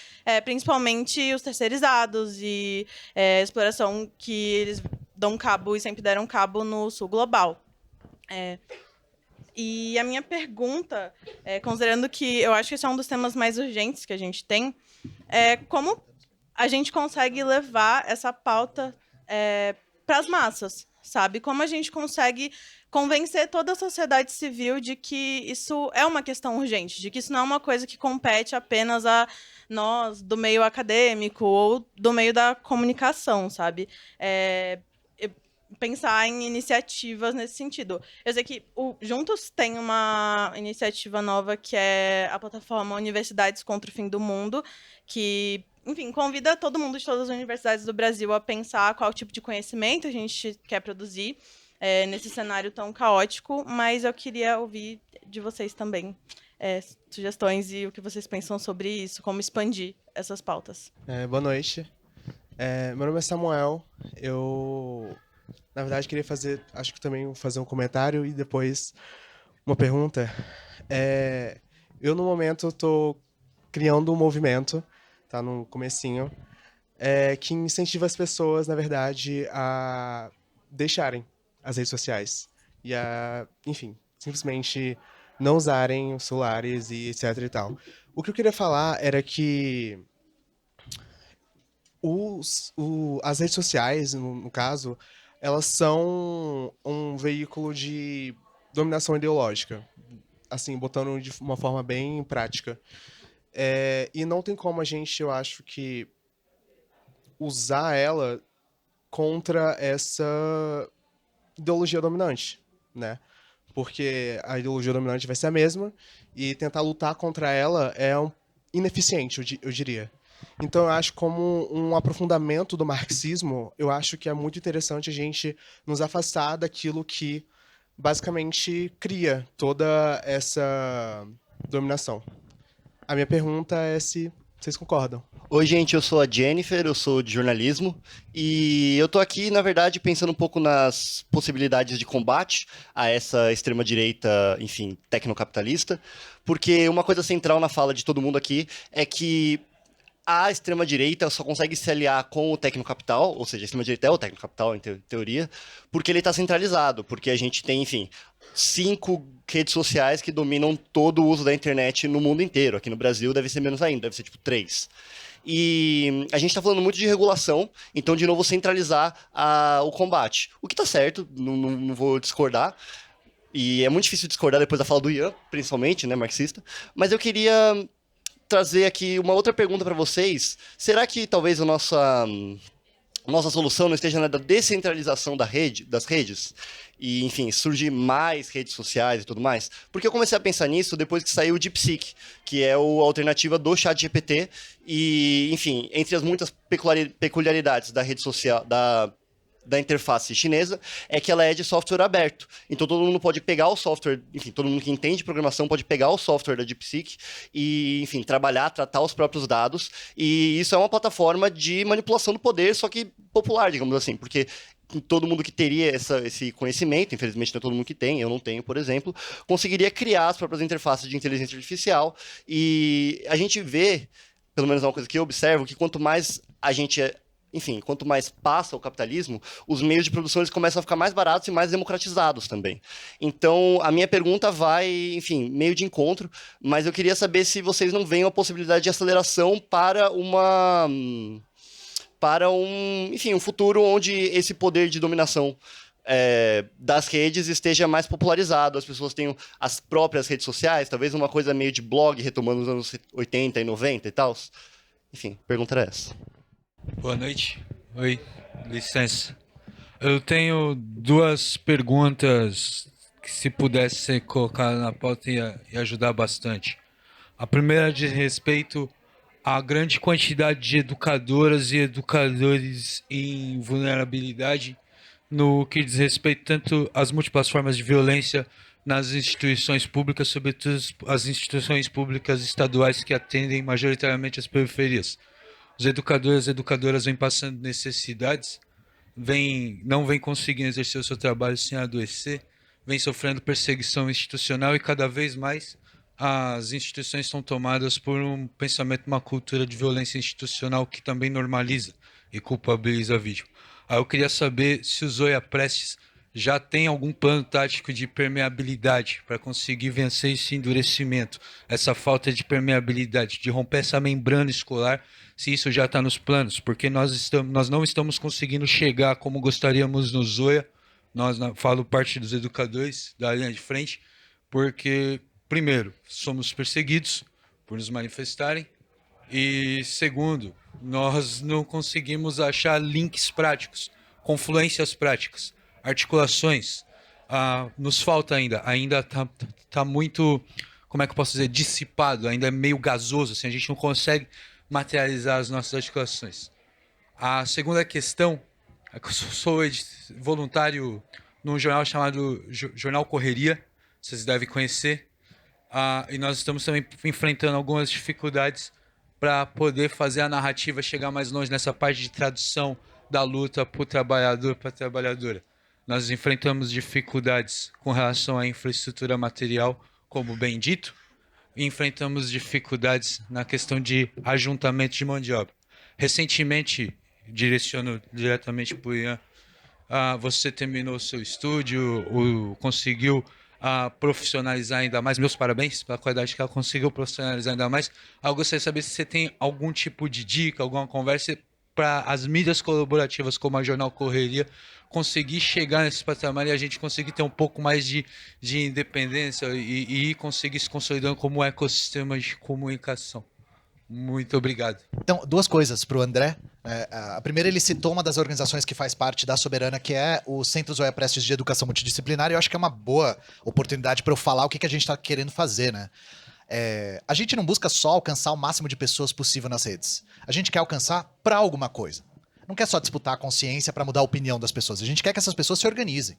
principalmente os terceirizados e exploração que eles dão cabo e sempre deram cabo no sul global. E a minha pergunta, considerando que eu acho que esse é um dos temas mais urgentes que a gente tem, é como a gente consegue levar essa pauta para as massas, sabe? Como a gente consegue convencer toda a sociedade civil de que isso é uma questão urgente, de que isso não é uma coisa que compete apenas a nós do meio acadêmico ou do meio da comunicação, sabe? Pensar em iniciativas nesse sentido. Eu sei que o Juntos tem uma iniciativa nova que é a plataforma Universidades contra o Fim do Mundo, que enfim, convida todo mundo de todas as universidades do Brasil a pensar qual tipo de conhecimento a gente quer produzir nesse cenário tão caótico, mas eu queria ouvir de vocês também sugestões e o que vocês pensam sobre isso, como expandir essas pautas. Boa noite. Meu nome é Samuel. Eu, na verdade, queria acho que também fazer um comentário e depois uma pergunta. Eu, no momento, estou criando um movimento, tá no comecinho, que incentiva as pessoas, na verdade, a deixarem as redes sociais e a, enfim, simplesmente não usarem os celulares e etc e tal. O que eu queria falar era que as redes sociais, no caso, elas são um veículo de dominação ideológica, assim, botando de uma forma bem prática. E não tem como a gente, eu acho que, usar ela contra essa ideologia dominante, né? Porque a ideologia dominante vai ser a mesma e tentar lutar contra ela é ineficiente, eu diria. Então, eu acho como um aprofundamento do marxismo, eu acho que é muito interessante a gente nos afastar daquilo que basicamente cria toda essa dominação. A minha pergunta é se vocês concordam. Oi, gente, eu sou a Jennifer, eu sou de jornalismo e eu tô aqui, na verdade, pensando um pouco nas possibilidades de combate a essa extrema-direita, enfim, tecnocapitalista, porque uma coisa central na fala de todo mundo aqui é que a extrema-direita só consegue se aliar com o tecnocapital, ou seja, a extrema-direita é o tecnocapital, em teoria, porque ele está centralizado, porque a gente tem, enfim, 5 redes sociais que dominam todo o uso da internet no mundo inteiro. Aqui no Brasil deve ser menos ainda, deve ser tipo 3. E a gente está falando muito de regulação, então, de novo, centralizar o combate. O que está certo, não vou discordar, e é muito difícil discordar depois da fala do Ian, principalmente, né, marxista, mas eu queria trazer aqui uma outra pergunta para vocês. Será que talvez a nossa solução não esteja na descentralização das redes? E, enfim, surgir mais redes sociais e tudo mais? Porque eu comecei a pensar nisso depois que saiu o DeepSeek, que é a alternativa do ChatGPT. E, enfim, entre as muitas peculiaridades da rede social, da interface chinesa, é que ela é de software aberto. Então todo mundo pode pegar o software, enfim, todo mundo que entende programação pode pegar o software da DeepSeek e, enfim, tratar os próprios dados. E isso é uma plataforma de manipulação do poder, só que popular, digamos assim, porque todo mundo que teria esse conhecimento, infelizmente não é todo mundo que tem, eu não tenho, por exemplo, conseguiria criar as próprias interfaces de inteligência artificial. E a gente vê, pelo menos é uma coisa que eu observo, que quanto mais a gente enfim, quanto mais passa o capitalismo, os meios de produção eles começam a ficar mais baratos e mais democratizados também. Então, a minha pergunta vai, enfim, meio de encontro, mas eu queria saber se vocês não veem a possibilidade de aceleração para enfim, um futuro onde esse poder de dominação das redes esteja mais popularizado, as pessoas tenham as próprias redes sociais, talvez uma coisa meio de blog, retomando os anos 80 e 90 e tal. Enfim, a pergunta era essa. Boa noite. Oi, licença. Eu tenho 2 perguntas que, se pudesse ser colocada na pauta, ia ajudar bastante. A primeira diz respeito à grande quantidade de educadoras e educadores em vulnerabilidade no que diz respeito tanto às múltiplas formas de violência nas instituições públicas, sobretudo as instituições públicas estaduais que atendem majoritariamente as periferias. Os educadores e educadoras vêm passando necessidades, não vêm conseguindo exercer o seu trabalho sem adoecer, vêm sofrendo perseguição institucional e cada vez mais as instituições são tomadas por um pensamento, uma cultura de violência institucional que também normaliza e culpabiliza a vítima. Aí eu queria saber se o Zoya Prestes já tem algum plano tático de permeabilidade para conseguir vencer esse endurecimento, essa falta de permeabilidade, de romper essa membrana escolar, se isso já está nos planos, porque nós não estamos conseguindo chegar como gostaríamos no Zoya, falo parte dos educadores da linha de frente, porque, primeiro, somos perseguidos por nos manifestarem, e segundo, nós não conseguimos achar links práticos, confluências práticas, articulações, nos falta ainda tá muito, como é que eu posso dizer, dissipado, ainda é meio gasoso, assim, a gente não consegue materializar as nossas articulações. A segunda questão é que eu sou voluntário num jornal chamado Jornal Correria, vocês devem conhecer, e nós estamos também enfrentando algumas dificuldades para poder fazer a narrativa chegar mais longe nessa parte de tradução da luta para o trabalhador, para a trabalhadora. Nós enfrentamos dificuldades com relação à infraestrutura material, como bem dito, e enfrentamos dificuldades na questão de ajuntamento de mão de obra. Recentemente, direciono diretamente para o Ian, você terminou o seu estúdio, conseguiu profissionalizar ainda mais. Meus parabéns pela qualidade que ela conseguiu profissionalizar ainda mais. Eu gostaria de saber se você tem algum tipo de dica, alguma conversa para as mídias colaborativas como a Jornal Correria conseguir chegar nesse patamar e a gente conseguir ter um pouco mais de independência e conseguir se consolidando como um ecossistema de comunicação. Muito obrigado. Então, duas coisas para o André. A primeira, ele citou uma das organizações que faz parte da Soberana, que é o Centro Zoé Prestes de Educação Multidisciplinar, e eu acho que é uma boa oportunidade para eu falar o que a gente está querendo fazer, né? A gente não busca só alcançar o máximo de pessoas possível nas redes. A gente quer alcançar para alguma coisa. Não quer só disputar a consciência para mudar a opinião das pessoas. A gente quer que essas pessoas se organizem.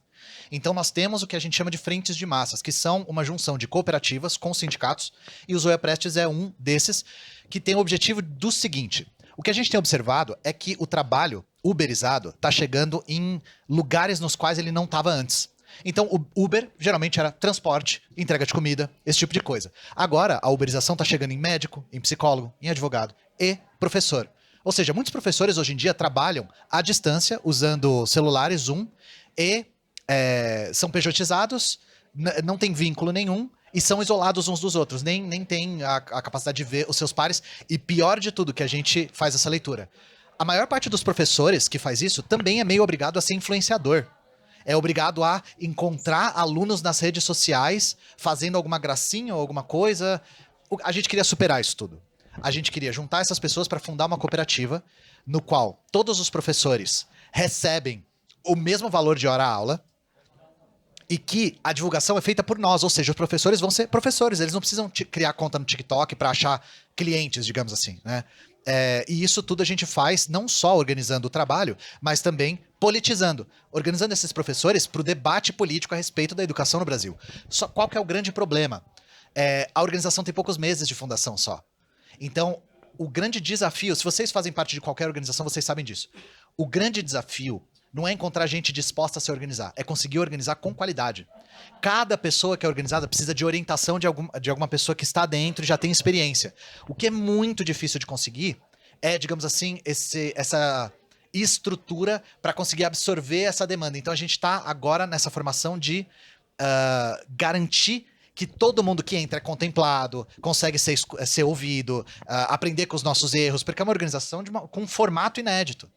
Então nós temos o que a gente chama de frentes de massas, que são uma junção de cooperativas com sindicatos, e o Zoé Prestes é um desses, que tem o objetivo do seguinte: o que a gente tem observado é que o trabalho uberizado está chegando em lugares nos quais ele não estava antes. Então, o Uber geralmente era transporte, entrega de comida, esse tipo de coisa. Agora, a uberização está chegando em médico, em psicólogo, em advogado e professor. Ou seja, muitos professores hoje em dia trabalham à distância, usando celulares, Zoom, e são pejotizados, não tem vínculo nenhum, e são isolados uns dos outros, nem tem a capacidade de ver os seus pares, e pior de tudo, que a gente faz essa leitura. A maior parte dos professores que faz isso também é meio obrigado a ser influenciador. É obrigado a encontrar alunos nas redes sociais, fazendo alguma gracinha ou alguma coisa. A gente queria superar isso tudo. A gente queria juntar essas pessoas para fundar uma cooperativa no qual todos os professores recebem o mesmo valor de hora-aula e que a divulgação é feita por nós, ou seja, os professores vão ser professores, eles não precisam criar conta no TikTok para achar clientes, digamos assim, né? E isso tudo a gente faz não só organizando o trabalho, mas também politizando, organizando esses professores para o debate político a respeito da educação no Brasil. Qual que é o grande problema? A organização tem poucos meses de fundação só. Então, o grande desafio, se vocês fazem parte de qualquer organização, vocês sabem disso. O grande desafio não é encontrar gente disposta a se organizar, é conseguir organizar com qualidade. Cada pessoa que é organizada precisa de orientação de alguma pessoa que está dentro e já tem experiência. O que é muito difícil de conseguir é, digamos assim, essa estrutura para conseguir absorver essa demanda. Então a gente está agora nessa formação de garantir que todo mundo que entra é contemplado, consegue ser ouvido, aprender com os nossos erros, porque é uma organização com um formato inédito.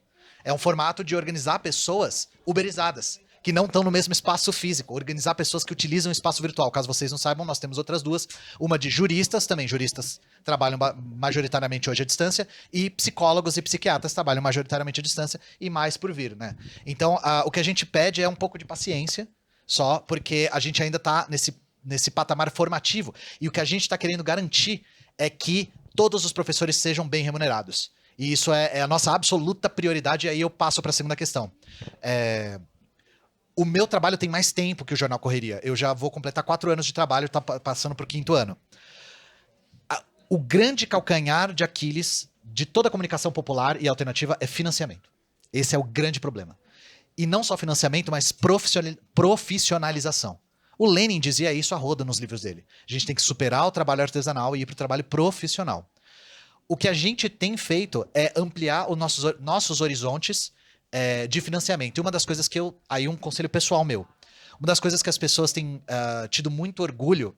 É um formato de organizar pessoas uberizadas, que não estão no mesmo espaço físico. Organizar pessoas que utilizam o espaço virtual. Caso vocês não saibam, nós temos outras duas. Uma de juristas, também juristas trabalham majoritariamente hoje à distância, e psicólogos e psiquiatras trabalham majoritariamente à distância, e mais por vir, né? Então, o que a gente pede é um pouco de paciência, só porque a gente ainda está nesse patamar formativo. E o que a gente está querendo garantir é que todos os professores sejam bem remunerados. E isso é a nossa absoluta prioridade, e aí eu passo para a segunda questão. O meu trabalho tem mais tempo que o Jornal Correria. Eu já vou completar 4 anos de trabalho, tá passando para o 5º ano. O grande calcanhar de Aquiles de toda a comunicação popular e alternativa é financiamento. Esse é o grande problema. E não só financiamento, mas profissionalização. O Lenin dizia isso a roda nos livros dele. A gente tem que superar o trabalho artesanal e ir para o trabalho profissional. O que a gente tem feito é ampliar os nossos horizontes de financiamento. E uma das coisas aí um conselho pessoal meu. Uma das coisas que as pessoas têm tido muito orgulho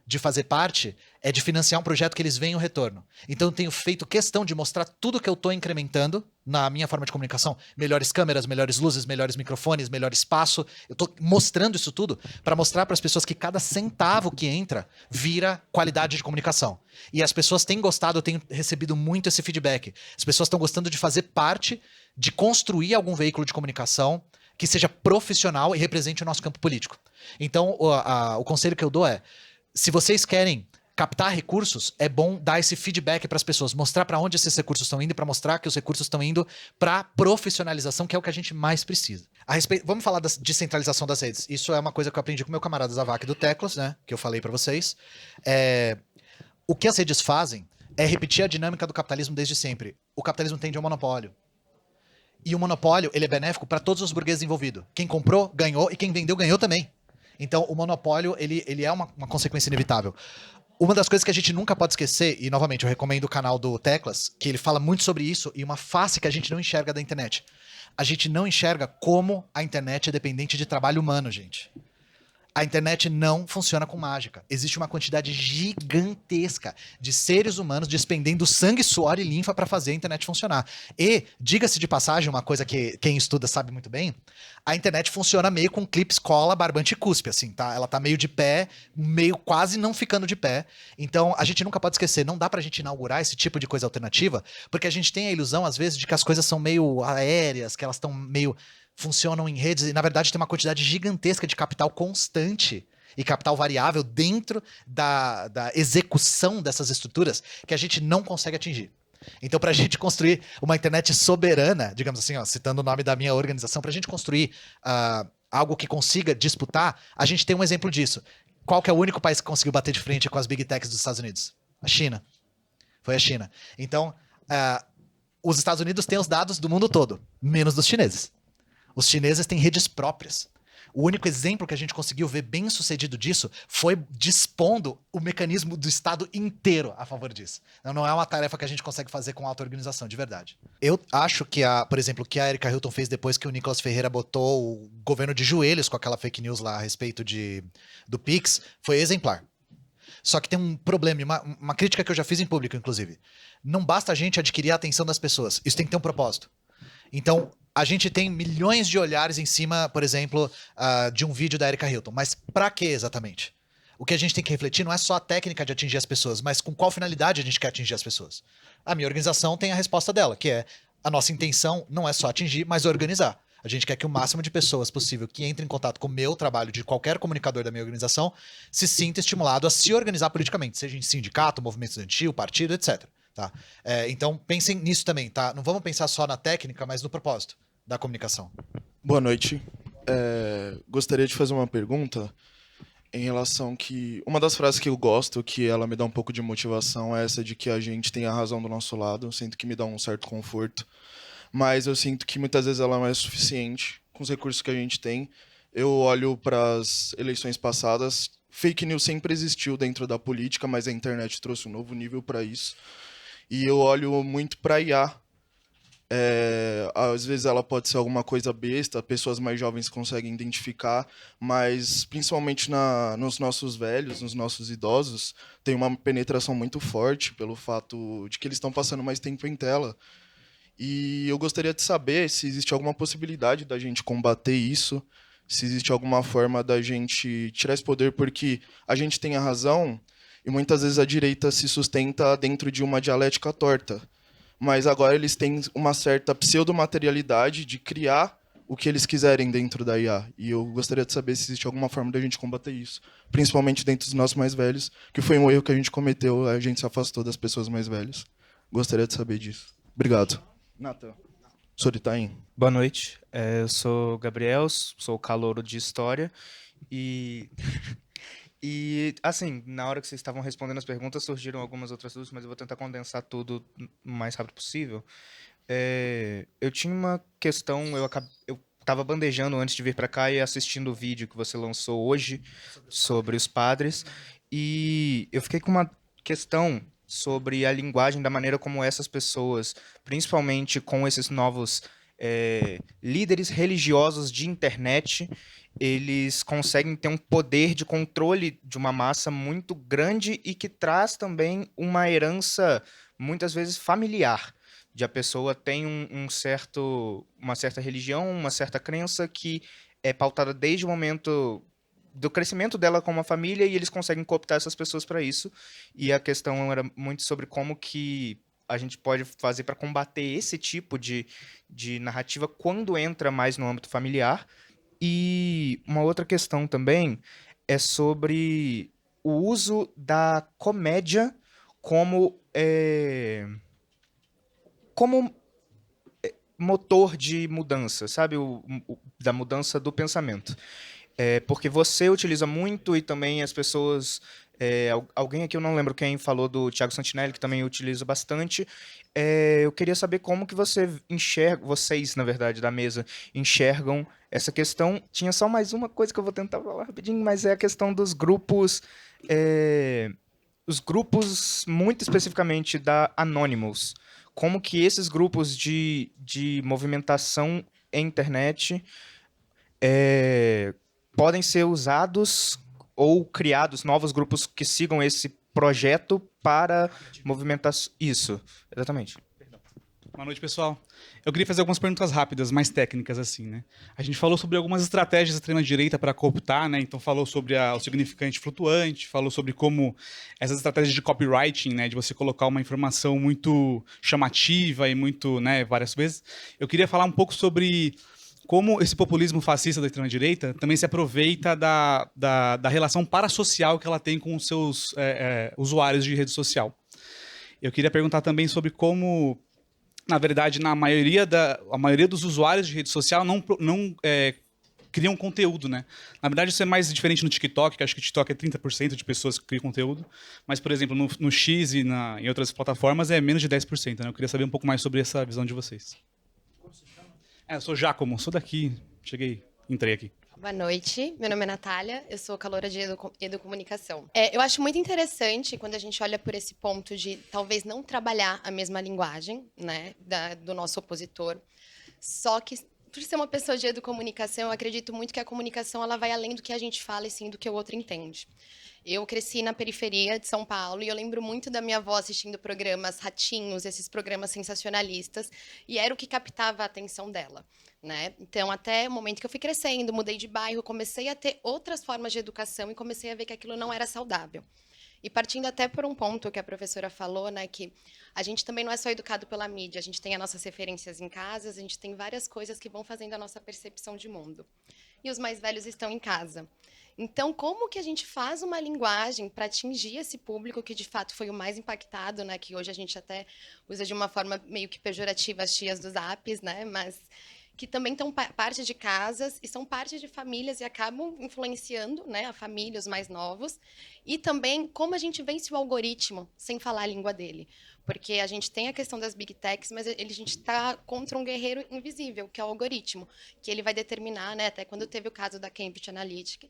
de fazer parte é de financiar um projeto que eles veem o retorno. Então eu tenho feito questão de mostrar tudo que eu estou incrementando na minha forma de comunicação. Melhores câmeras, melhores luzes, melhores microfones, melhor espaço. Eu estou mostrando isso tudo para mostrar para as pessoas que cada centavo que entra vira qualidade de comunicação. E as pessoas têm gostado, eu tenho recebido muito esse feedback. As pessoas estão gostando de fazer parte, de construir algum veículo de comunicação que seja profissional e represente o nosso campo político. Então, o conselho que eu dou é: se vocês querem captar recursos, é bom dar esse feedback para as pessoas, mostrar para onde esses recursos estão indo, para mostrar que os recursos estão indo para profissionalização, que é o que a gente mais precisa. Vamos falar da descentralização das redes. Isso é uma coisa que eu aprendi com meu camarada Zavak do Teclas, né? Que eu falei para vocês. O que as redes fazem é repetir a dinâmica do capitalismo desde sempre. O capitalismo tende ao monopólio. E o monopólio, ele é benéfico para todos os burgueses envolvidos. Quem comprou, ganhou, e quem vendeu, ganhou também. Então, o monopólio, ele é uma consequência inevitável. Uma das coisas que a gente nunca pode esquecer, e novamente eu recomendo o canal do Teclas, que ele fala muito sobre isso, e uma face que a gente não enxerga da internet. A gente não enxerga como a internet é dependente de trabalho humano, gente. A internet não funciona com mágica. Existe uma quantidade gigantesca de seres humanos despendendo sangue, suor e linfa para fazer a internet funcionar. E, diga-se de passagem, uma coisa que quem estuda sabe muito bem, a internet funciona meio com clips, cola, barbante e cuspe, assim, tá? Ela tá meio de pé, meio quase não ficando de pé. Então, a gente nunca pode esquecer, não dá pra gente inaugurar esse tipo de coisa alternativa, porque a gente tem a ilusão, às vezes, de que as coisas são meio aéreas, que elas estão meio... funcionam em redes e, na verdade, tem uma quantidade gigantesca de capital constante e capital variável dentro da execução dessas estruturas que a gente não consegue atingir. Então, para a gente construir uma internet soberana, digamos assim, ó, citando o nome da minha organização, para a gente construir algo que consiga disputar, a gente tem um exemplo disso. Qual que é o único país que conseguiu bater de frente com as Big Techs dos Estados Unidos? A China. Foi a China. Então, os Estados Unidos têm os dados do mundo todo, menos dos chineses. Os chineses têm redes próprias. O único exemplo que a gente conseguiu ver bem sucedido disso foi dispondo o mecanismo do Estado inteiro a favor disso. Não é uma tarefa que a gente consegue fazer com auto-organização, de verdade. Eu acho que, por exemplo, o que a Erika Hilton fez depois que o Nicolas Ferreira botou o governo de joelhos com aquela fake news lá a respeito do Pix, foi exemplar. Só que tem um problema, uma crítica que eu já fiz em público, inclusive. Não basta a gente adquirir a atenção das pessoas. Isso tem que ter um propósito. Então, a gente tem milhões de olhares em cima, por exemplo, de um vídeo da Erika Hilton. Mas para que exatamente? O que a gente tem que refletir não é só a técnica de atingir as pessoas, mas com qual finalidade a gente quer atingir as pessoas. A minha organização tem a resposta dela, que é a nossa intenção não é só atingir, mas organizar. A gente quer que o máximo de pessoas possível que entrem em contato com o meu trabalho, de qualquer comunicador da minha organização, se sinta estimulado a se organizar politicamente, seja em sindicato, movimento estudantil, partido, etc. Tá? Então, pensem nisso também, tá? Não vamos pensar só na técnica, mas no propósito da comunicação. Boa noite. Gostaria de fazer uma pergunta em relação que... Uma das frases que eu gosto, que ela me dá um pouco de motivação, é essa de que a gente tem a razão do nosso lado. Eu sinto que me dá um certo conforto. Mas eu sinto que muitas vezes ela não é suficiente com os recursos que a gente tem. Eu olho para as eleições passadas. Fake news sempre existiu dentro da política, mas a internet trouxe um novo nível para isso. E eu olho muito para a IA. Às vezes ela pode ser alguma coisa besta, pessoas mais jovens conseguem identificar, mas principalmente nos nossos velhos, nos nossos idosos, tem uma penetração muito forte pelo fato de que eles estão passando mais tempo em tela. E eu gostaria de saber se existe alguma possibilidade da gente combater isso, se existe alguma forma da gente tirar esse poder, porque a gente tem a razão e muitas vezes a direita se sustenta dentro de uma dialética torta. Mas agora eles têm uma certa pseudomaterialidade de criar o que eles quiserem dentro da IA. E eu gostaria de saber se existe alguma forma da gente combater isso. Principalmente dentro dos nossos mais velhos, que foi um erro que a gente cometeu, a gente se afastou das pessoas mais velhas. Gostaria de saber disso. Obrigado. Nathan. Sou de Itaim. Boa noite. Eu sou Gabriel, sou calouro de História. E, assim, na hora que vocês estavam respondendo as perguntas, surgiram algumas outras dúvidas, mas eu vou tentar condensar tudo o mais rápido possível. Eu tinha uma questão, eu estava bandejando antes de vir para cá e assistindo o vídeo que você lançou hoje sobre os padres, e eu fiquei com uma questão sobre a linguagem, da maneira como essas pessoas, principalmente com esses novos líderes religiosos de internet, eles conseguem ter um poder de controle de uma massa muito grande e que traz também uma herança, muitas vezes, familiar. De a pessoa tem uma certa religião, uma certa crença que é pautada desde o momento do crescimento dela com uma família e eles conseguem cooptar essas pessoas para isso. E a questão era muito sobre como que a gente pode fazer para combater esse tipo de narrativa quando entra mais no âmbito familiar. E uma outra questão também é sobre o uso da comédia como motor de mudança, sabe? Da mudança do pensamento. Porque você utiliza muito e também as pessoas... alguém aqui, eu não lembro quem, falou do Thiago Santinelli, que também utiliza bastante. Eu queria saber como que vocês, na verdade, da mesa, enxergam essa questão. Tinha só mais uma coisa que eu vou tentar falar rapidinho, mas é a questão dos grupos... os grupos, muito especificamente da Anonymous. Como que esses grupos de movimentação em internet podem ser usados ou criados novos grupos que sigam esse projeto para movimentar isso. Exatamente. Boa noite, pessoal. Eu queria fazer algumas perguntas rápidas, mais técnicas, assim, né? A gente falou sobre algumas estratégias da extrema-direita para cooptar, né? Então, falou sobre o significante flutuante, falou sobre como essas estratégias de copywriting, né? De você colocar uma informação muito chamativa e muito, né? Várias vezes. Eu queria falar um pouco sobre como esse populismo fascista da extrema-direita também se aproveita da relação parasocial que ela tem com os seus usuários de rede social. Eu queria perguntar também sobre como, na verdade, a maioria dos usuários de rede social não criam conteúdo, né? Na verdade, isso é mais diferente no TikTok, que acho que o TikTok é 30% de pessoas que criam conteúdo, mas, por exemplo, no X e em outras plataformas é menos de 10%, né? Eu queria saber um pouco mais sobre essa visão de vocês. Eu sou Giacomo, sou daqui, entrei aqui. Boa noite, meu nome é Natália, eu sou caloura de educomunicação. Eu acho muito interessante quando a gente olha por esse ponto de talvez não trabalhar a mesma linguagem, né, do nosso opositor, só que por ser uma pessoa de educomunicação, eu acredito muito que a comunicação ela vai além do que a gente fala e sim do que o outro entende. Eu cresci na periferia de São Paulo e eu lembro muito da minha avó assistindo programas Ratinhos, esses programas sensacionalistas, e era o que captava a atenção dela, né? Então, até o momento que eu fui crescendo, mudei de bairro, comecei a ter outras formas de educação e comecei a ver que aquilo não era saudável. E partindo até por um ponto que a professora falou, né, que a gente também não é só educado pela mídia, a gente tem as nossas referências em casa, a gente tem várias coisas que vão fazendo a nossa percepção de mundo. E os mais velhos estão em casa. Então, como que a gente faz uma linguagem para atingir esse público que, de fato, foi o mais impactado, né? Que hoje a gente até usa de uma forma meio que pejorativa as tias dos apps, né? Mas que também estão parte de casas e são parte de famílias e acabam influenciando, né, a família, os mais novos. E também como a gente vence o algoritmo sem falar a língua dele. Porque a gente tem a questão das big techs, mas a gente está contra um guerreiro invisível, que é o algoritmo, que ele vai determinar, né, até quando teve o caso da Cambridge Analytica,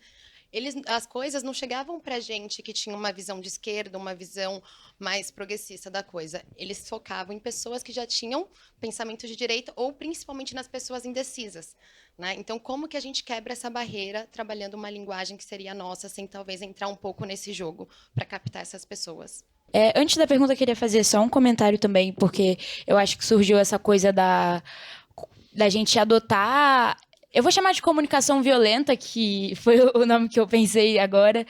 as coisas não chegavam para a gente que tinha uma visão de esquerda, uma visão mais progressista da coisa. Eles focavam em pessoas que já tinham pensamento de direita ou principalmente nas pessoas indecisas, né? Então, como que a gente quebra essa barreira trabalhando uma linguagem que seria nossa, sem talvez entrar um pouco nesse jogo para captar essas pessoas? Antes da pergunta, eu queria fazer só um comentário também, porque eu acho que surgiu essa coisa da gente adotar... Eu vou chamar de comunicação violenta, que foi o nome que eu pensei agora,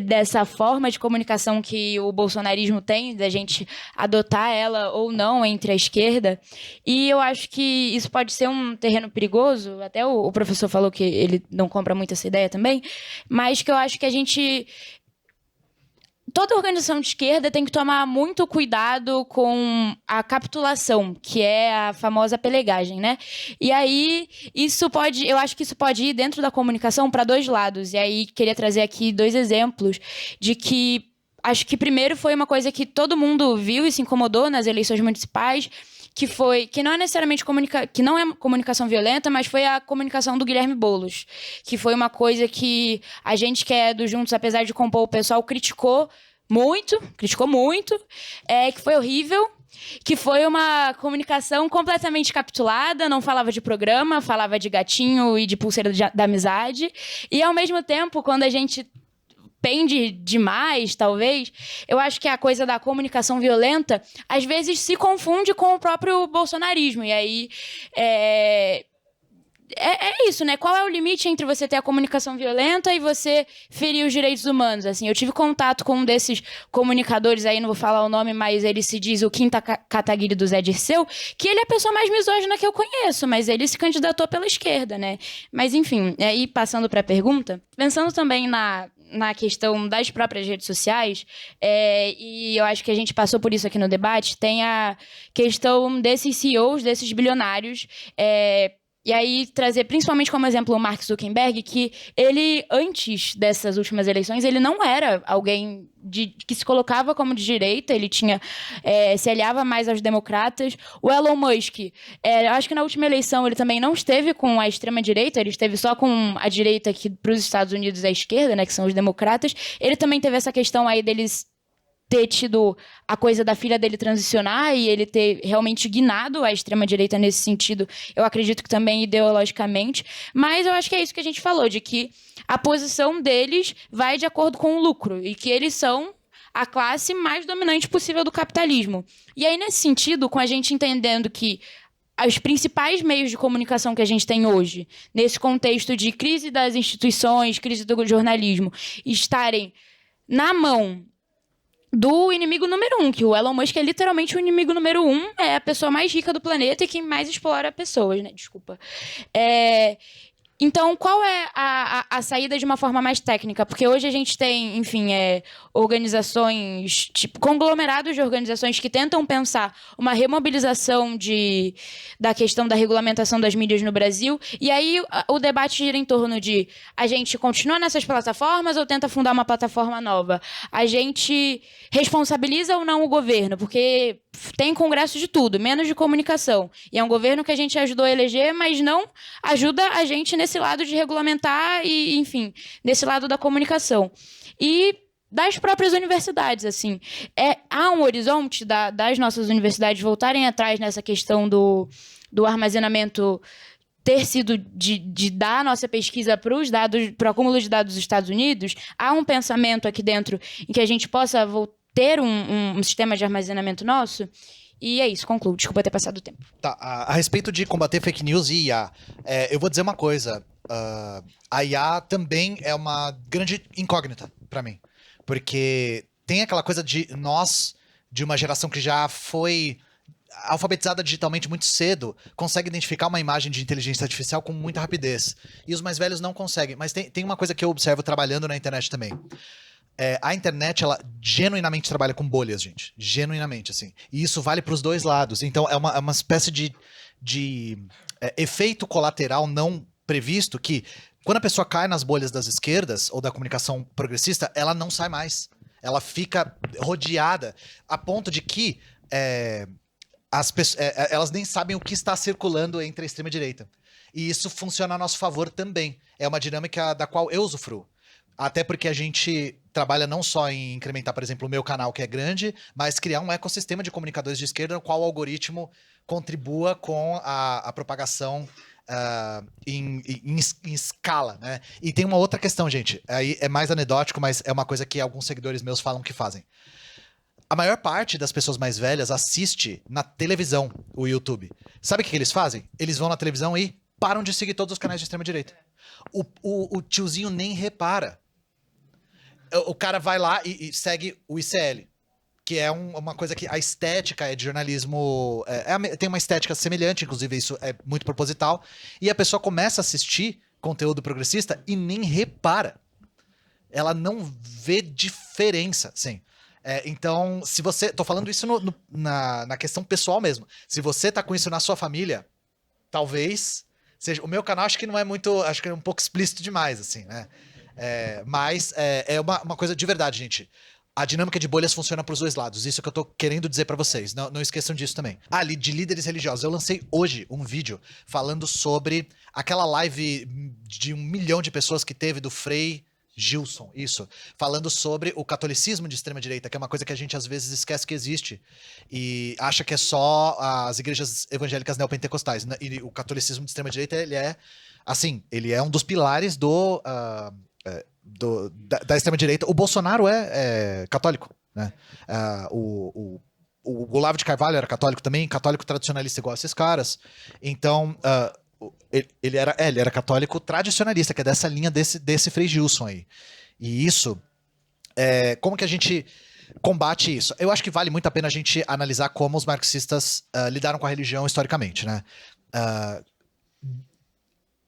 dessa forma de comunicação que o bolsonarismo tem, da gente adotar ela ou não entre a esquerda. E eu acho que isso pode ser um terreno perigoso, até o professor falou que ele não compra muito essa ideia também, mas que eu acho que a gente... Toda organização de esquerda tem que tomar muito cuidado com a capitulação, que é a famosa pelegagem, né? E aí, eu acho que isso pode ir dentro da comunicação para dois lados. E aí, queria trazer aqui 2 exemplos de que acho que primeiro foi uma coisa que todo mundo viu e se incomodou nas eleições municipais, que não é necessariamente que não é comunicação violenta, mas foi a comunicação do Guilherme Boulos, que foi uma coisa que a gente que é do Juntos, apesar de compor o pessoal, criticou muito, que foi horrível, que foi uma comunicação completamente capitulada, não falava de programa, falava de gatinho e de pulseira da amizade, e ao mesmo tempo, quando a gente pende demais, talvez, eu acho que a coisa da comunicação violenta, às vezes, se confunde com o próprio bolsonarismo. E aí, é isso, né? Qual é o limite entre você ter a comunicação violenta e você ferir os direitos humanos? Assim, eu tive contato com um desses comunicadores aí, não vou falar o nome, mas ele se diz o Kim Kataguiri do Zé Dirceu, que ele é a pessoa mais misógina que eu conheço, mas ele se candidatou pela esquerda, né? Mas, enfim, aí passando para a pergunta, pensando também na na questão das próprias redes sociais, e eu acho que a gente passou por isso aqui no debate, tem a questão desses CEOs, desses bilionários, e aí trazer principalmente como exemplo o Mark Zuckerberg, que ele, antes dessas últimas eleições, ele não era alguém que se colocava como de direita, ele se aliava mais aos democratas. O Elon Musk, eu acho que na última eleição ele também não esteve com a extrema-direita, ele esteve só com a direita, que para os Estados Unidos é a esquerda, né, que são os democratas. Ele também teve essa questão aí deles ter tido a coisa da filha dele transicionar e ele ter realmente guinado a extrema-direita nesse sentido, eu acredito que também ideologicamente, mas eu acho que é isso que a gente falou, de que a posição deles vai de acordo com o lucro e que eles são a classe mais dominante possível do capitalismo. E aí, nesse sentido, com a gente entendendo que os principais meios de comunicação que a gente tem hoje, nesse contexto de crise das instituições, crise do jornalismo, estarem na mão do inimigo número 1, que o Elon Musk é literalmente o inimigo número 1, é a pessoa mais rica do planeta e quem mais explora pessoas, né? Desculpa. Então, qual é a saída de uma forma mais técnica? Porque hoje a gente tem, enfim, organizações, tipo, conglomerados de organizações que tentam pensar uma remobilização da questão da regulamentação das mídias no Brasil, e aí o debate gira em torno de a gente continua nessas plataformas ou tenta fundar uma plataforma nova? A gente responsabiliza ou não o governo? Porque tem congresso de tudo, menos de comunicação. E é um governo que a gente ajudou a eleger, mas não ajuda a gente nesse lado de regulamentar e, enfim, nesse lado da comunicação. E das próprias universidades, assim. Há um horizonte das nossas universidades voltarem atrás nessa questão do armazenamento ter sido de dar a nossa pesquisa para o acúmulo de dados dos Estados Unidos. Há um pensamento aqui dentro em que a gente possa ter um sistema de armazenamento nosso. E é isso, concluo. Desculpa ter passado o tempo. Tá, a respeito de combater fake news e IA, eu vou dizer uma coisa. A IA também é uma grande incógnita para mim. Porque tem aquela coisa de nós, de uma geração que já foi alfabetizada digitalmente muito cedo, consegue identificar uma imagem de inteligência artificial com muita rapidez. E os mais velhos não conseguem. Mas tem uma coisa que eu observo trabalhando na internet também. A internet, ela genuinamente trabalha com bolhas, gente. Genuinamente, assim. E isso vale para os dois lados. Então, é uma espécie de efeito colateral não previsto que, quando a pessoa cai nas bolhas das esquerdas ou da comunicação progressista, ela não sai mais. Ela fica rodeada a ponto de que elas nem sabem o que está circulando entre a extrema-direita. E isso funciona a nosso favor também. É uma dinâmica da qual eu usufruo. Até porque a gente trabalha não só em incrementar, por exemplo, o meu canal, que é grande, mas criar um ecossistema de comunicadores de esquerda no qual o algoritmo contribua com a propagação em escala, né? E tem uma outra questão, gente. Aí é mais anedótico, mas é uma coisa que alguns seguidores meus falam que fazem. A maior parte das pessoas mais velhas assiste na televisão o YouTube. Sabe o que eles fazem? Eles vão na televisão e param de seguir todos os canais de extrema-direita. O tiozinho nem repara. O cara vai lá e segue o ICL, que é uma coisa que a estética é de jornalismo... tem uma estética semelhante, inclusive isso é muito proposital, e a pessoa começa a assistir conteúdo progressista e nem repara. Ela não vê diferença, sim. Então, se você... Tô falando isso na questão pessoal mesmo. Se você tá com isso na sua família, talvez... seja, o meu canal acho que não é muito... Acho que é um pouco explícito demais, assim, né? Mas é uma coisa de verdade, gente. A dinâmica de bolhas funciona para os dois lados. Isso que eu tô querendo dizer para vocês. Não esqueçam disso também. De líderes religiosos. Eu lancei hoje um vídeo falando sobre aquela live de 1 milhão de pessoas que teve do Frei Gilson. Isso. Falando sobre o catolicismo de extrema-direita, que é uma coisa que a gente às vezes esquece que existe. E acha que é só as igrejas evangélicas neopentecostais. E o catolicismo de extrema-direita, ele é um dos pilares da extrema-direita. O Bolsonaro é católico, né? O Olavo de Carvalho era católico também, católico tradicionalista igual a esses caras. Então, ele era católico tradicionalista, que é dessa linha desse Frei Gilson aí. E isso, como que a gente combate isso? Eu acho que vale muito a pena a gente analisar como os marxistas lidaram com a religião historicamente, né?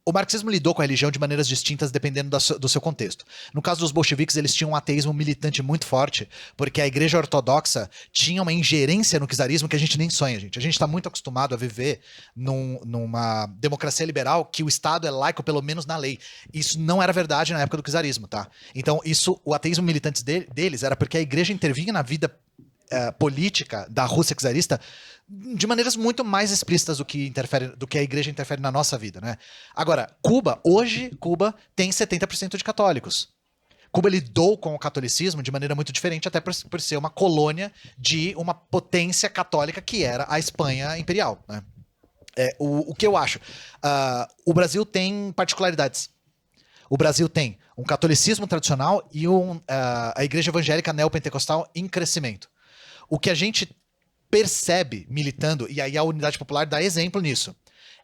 O marxismo lidou com a religião de maneiras distintas dependendo do seu contexto. No caso dos bolcheviques, eles tinham um ateísmo militante muito forte, porque a igreja ortodoxa tinha uma ingerência no czarismo que a gente nem sonha, gente. A gente está muito acostumado a viver numa democracia liberal que o Estado é laico, pelo menos na lei. Isso não era verdade na época do czarismo, tá? Então, o ateísmo militante deles era porque a igreja intervinha na vida política da Rússia czarista de maneiras muito mais explícitas do que a igreja interfere na nossa vida, né? Agora, hoje Cuba tem 70% de católicos. Cuba lidou com o catolicismo de maneira muito diferente, até por ser uma colônia de uma potência católica que era a Espanha imperial, né? O que eu acho? O Brasil tem particularidades. O Brasil tem um catolicismo tradicional e a igreja evangélica neopentecostal em crescimento. O que a gente percebe militando, e aí a Unidade Popular dá exemplo nisso,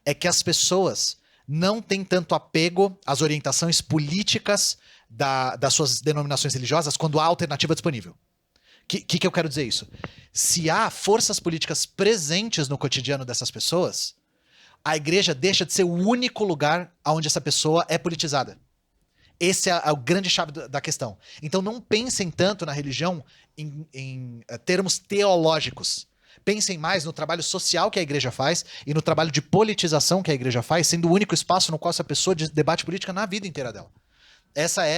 é que as pessoas não têm tanto apego às orientações políticas das suas denominações religiosas quando há alternativa disponível. Que eu quero dizer isso? Se há forças políticas presentes no cotidiano dessas pessoas, a igreja deixa de ser o único lugar onde essa pessoa é politizada. Esse é o grande chave da questão. Então não pensem tanto na religião em termos teológicos. Pensem mais no trabalho social que a igreja faz e no trabalho de politização que a igreja faz, sendo o único espaço no qual essa pessoa debate política na vida inteira dela.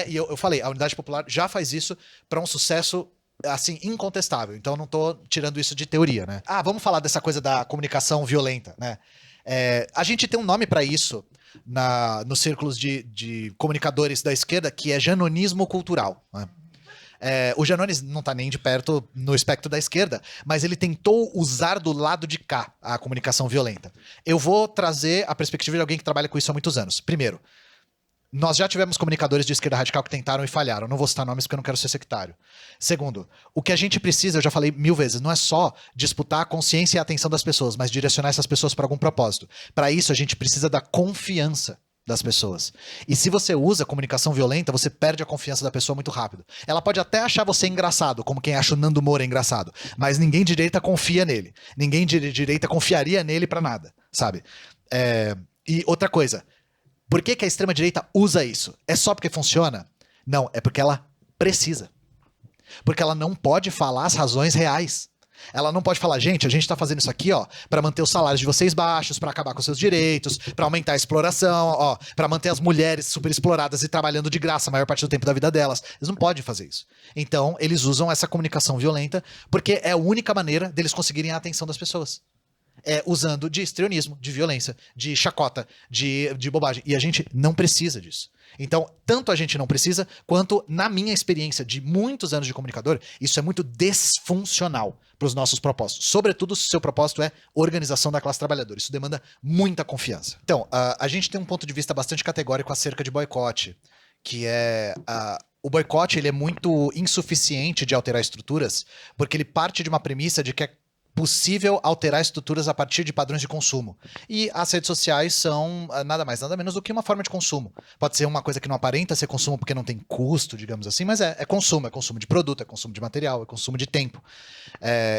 E eu falei, a Unidade Popular já faz isso para um sucesso, assim, incontestável. Então eu não tô tirando isso de teoria, né? Vamos falar dessa coisa da comunicação violenta, né? A gente tem um nome para isso nos círculos de comunicadores da esquerda, que é janonismo cultural, né? O Janones não está nem de perto no espectro da esquerda, mas ele tentou usar do lado de cá a comunicação violenta. Eu vou trazer a perspectiva de alguém que trabalha com isso há muitos anos. Primeiro, nós já tivemos comunicadores de esquerda radical que tentaram e falharam. Não vou citar nomes porque eu não quero ser sectário. Segundo, o que a gente precisa, eu já falei 1000 vezes, não é só disputar a consciência e a atenção das pessoas, mas direcionar essas pessoas para algum propósito. Para isso, a gente precisa da confiança das pessoas. E se você usa comunicação violenta, você perde a confiança da pessoa muito rápido. Ela pode até achar você engraçado, como quem acha o Nando Moura engraçado, mas ninguém de direita confia nele. Ninguém de direita confiaria nele pra nada, sabe? E outra coisa, por que a extrema-direita usa isso? É só porque funciona? Não, é porque ela precisa. Porque ela não pode falar as razões reais. Ela não pode falar, gente, a gente tá fazendo isso aqui, ó, para manter os salários de vocês baixos, para acabar com seus direitos, para aumentar a exploração, ó, para manter as mulheres super exploradas e trabalhando de graça a maior parte do tempo da vida delas. Eles não podem fazer isso. Então, eles usam essa comunicação violenta porque é a única maneira deles conseguirem a atenção das pessoas. Usando de histrionismo, de violência, de chacota, de bobagem. E a gente não precisa disso. Então, tanto a gente não precisa, quanto, na minha experiência de muitos anos de comunicador, isso é muito desfuncional para os nossos propósitos. Sobretudo se o seu propósito é organização da classe trabalhadora. Isso demanda muita confiança. Então, a gente tem um ponto de vista bastante categórico acerca de boicote, que é... o boicote ele é muito insuficiente de alterar estruturas, porque ele parte de uma premissa de que é possível alterar estruturas a partir de padrões de consumo. E as redes sociais são nada mais, nada menos do que uma forma de consumo. Pode ser uma coisa que não aparenta ser consumo porque não tem custo, digamos assim, mas é consumo de produto, é consumo de material, é consumo de tempo.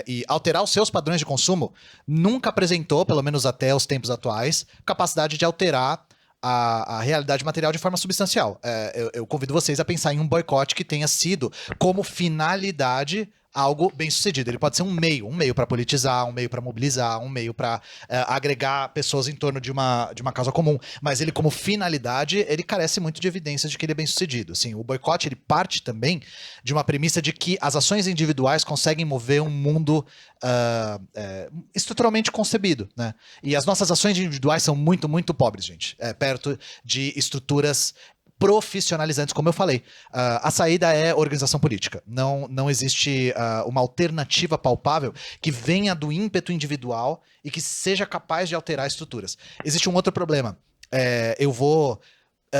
E alterar os seus padrões de consumo nunca apresentou, pelo menos até os tempos atuais, capacidade de alterar a realidade material de forma substancial. Eu convido vocês a pensar em um boicote que tenha sido como finalidade algo bem sucedido. Ele pode ser um meio para politizar, um meio para mobilizar, um meio para agregar pessoas em torno de uma causa comum. Mas ele, como finalidade, ele carece muito de evidências de que ele é bem sucedido. Assim, o boicote ele parte também de uma premissa de que as ações individuais conseguem mover um mundo estruturalmente concebido, né? E as nossas ações individuais são muito, muito pobres, gente. Perto de estruturas profissionalizantes, como eu falei. A saída é organização política. Não existe uma alternativa palpável que venha do ímpeto individual e que seja capaz de alterar estruturas. Existe um outro problema. Eu vou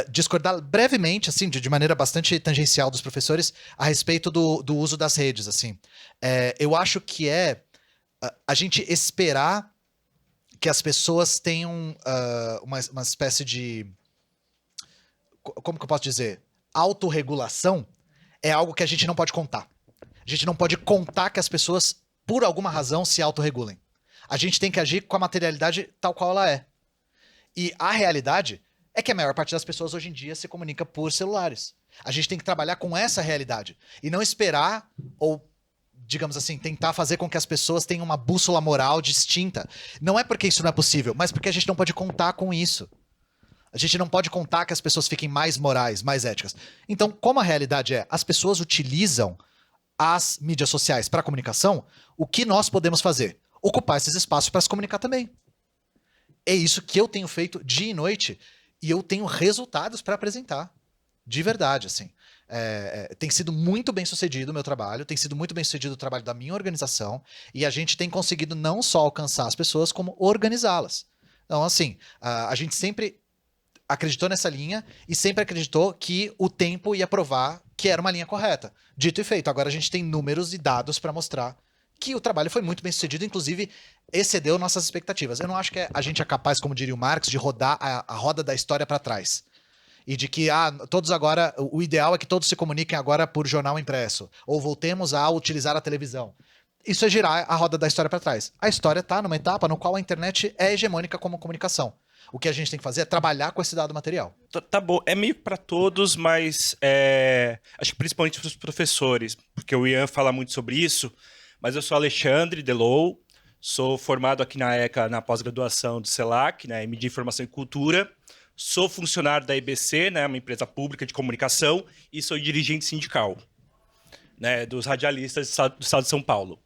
discordar brevemente, assim, de maneira bastante tangencial dos professores, a respeito do uso das redes. Assim. Eu acho que a gente esperar que as pessoas tenham uma espécie de... Como que eu posso dizer? Autorregulação é algo que a gente não pode contar. A gente não pode contar que as pessoas, por alguma razão, se autorregulem. A gente tem que agir com a materialidade tal qual ela é. E a realidade é que a maior parte das pessoas hoje em dia se comunica por celulares. A gente tem que trabalhar com essa realidade e não esperar ou, digamos assim, tentar fazer com que as pessoas tenham uma bússola moral distinta. Não é porque isso não é possível, mas porque a gente não pode contar com isso. A gente não pode contar que as pessoas fiquem mais morais, mais éticas. Então, como a realidade é, as pessoas utilizam as mídias sociais para comunicação, o que nós podemos fazer? Ocupar esses espaços para se comunicar também. É isso que eu tenho feito dia e noite e eu tenho resultados para apresentar. De verdade, assim. Tem sido muito bem sucedido o meu trabalho, tem sido muito bem sucedido o trabalho da minha organização e a gente tem conseguido não só alcançar as pessoas, como organizá-las. Então, assim, a gente sempre acreditou nessa linha e sempre acreditou que o tempo ia provar que era uma linha correta. Dito e feito, agora a gente tem números e dados para mostrar que o trabalho foi muito bem sucedido, inclusive excedeu nossas expectativas. Eu não acho que a gente é capaz, como diria o Marx, de rodar a roda da história para trás. E de que todos agora, o ideal é que todos se comuniquem agora por jornal impresso, ou voltemos a utilizar a televisão. Isso é girar a roda da história para trás. A história está numa etapa no qual a internet é hegemônica como comunicação. O que a gente tem que fazer é trabalhar com esse dado material. Tá bom, é meio para todos, mas acho que principalmente para os professores, porque o Ian fala muito sobre isso, mas eu sou Alexandre Delou, sou formado aqui na ECA na pós-graduação do CELAC, na Mídia, Informação e Cultura, sou funcionário da EBC, né, uma empresa pública de comunicação, e sou dirigente sindical, né, dos radialistas do estado de São Paulo.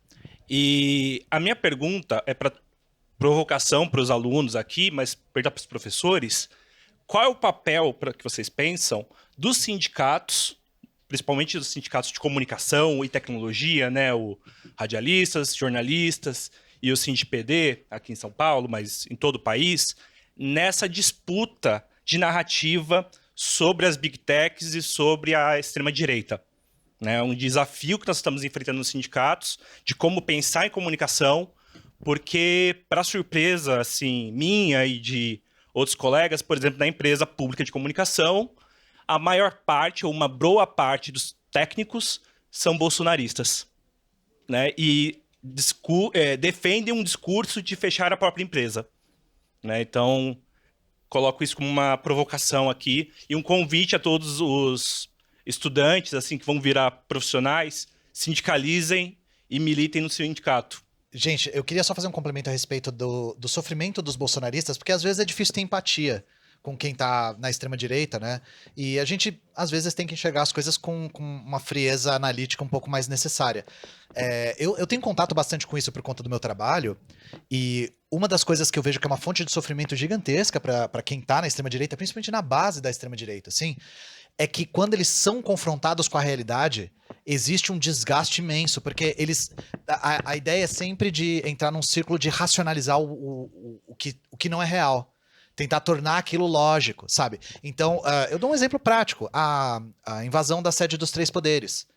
E a minha pergunta é para provocação para os alunos aqui, mas perguntar para os professores, qual é o papel, para que vocês pensam, dos sindicatos, principalmente dos sindicatos de comunicação e tecnologia, né, o radialistas, jornalistas e o SINDPD, aqui em São Paulo, mas em todo o país, nessa disputa de narrativa sobre as big techs e sobre a extrema-direita. Né? Um desafio que nós estamos enfrentando nos sindicatos, de como pensar em comunicação, porque, para surpresa assim, minha e de outros colegas, por exemplo, na empresa pública de comunicação, a maior parte, ou uma boa parte dos técnicos são bolsonaristas. Né? E defendem um discurso de fechar a própria empresa. Né? Então, coloco isso como uma provocação aqui e um convite a todos os estudantes assim que vão virar profissionais, sindicalizem e militem no sindicato. Gente, eu queria só fazer um complemento a respeito do sofrimento dos bolsonaristas, porque às vezes é difícil ter empatia com quem tá na extrema-direita, né? E a gente, às vezes, tem que enxergar as coisas com uma frieza analítica um pouco mais necessária. Eu tenho contato bastante com isso por conta do meu trabalho, e uma das coisas que eu vejo que é uma fonte de sofrimento gigantesca para quem tá na extrema-direita, principalmente na base da extrema-direita, assim, é que quando eles são confrontados com a realidade, existe um desgaste imenso, porque a ideia é sempre de entrar num círculo de racionalizar o que não é real. Tentar tornar aquilo lógico, sabe? Então, eu dou um exemplo prático. A invasão da sede dos Três Poderes.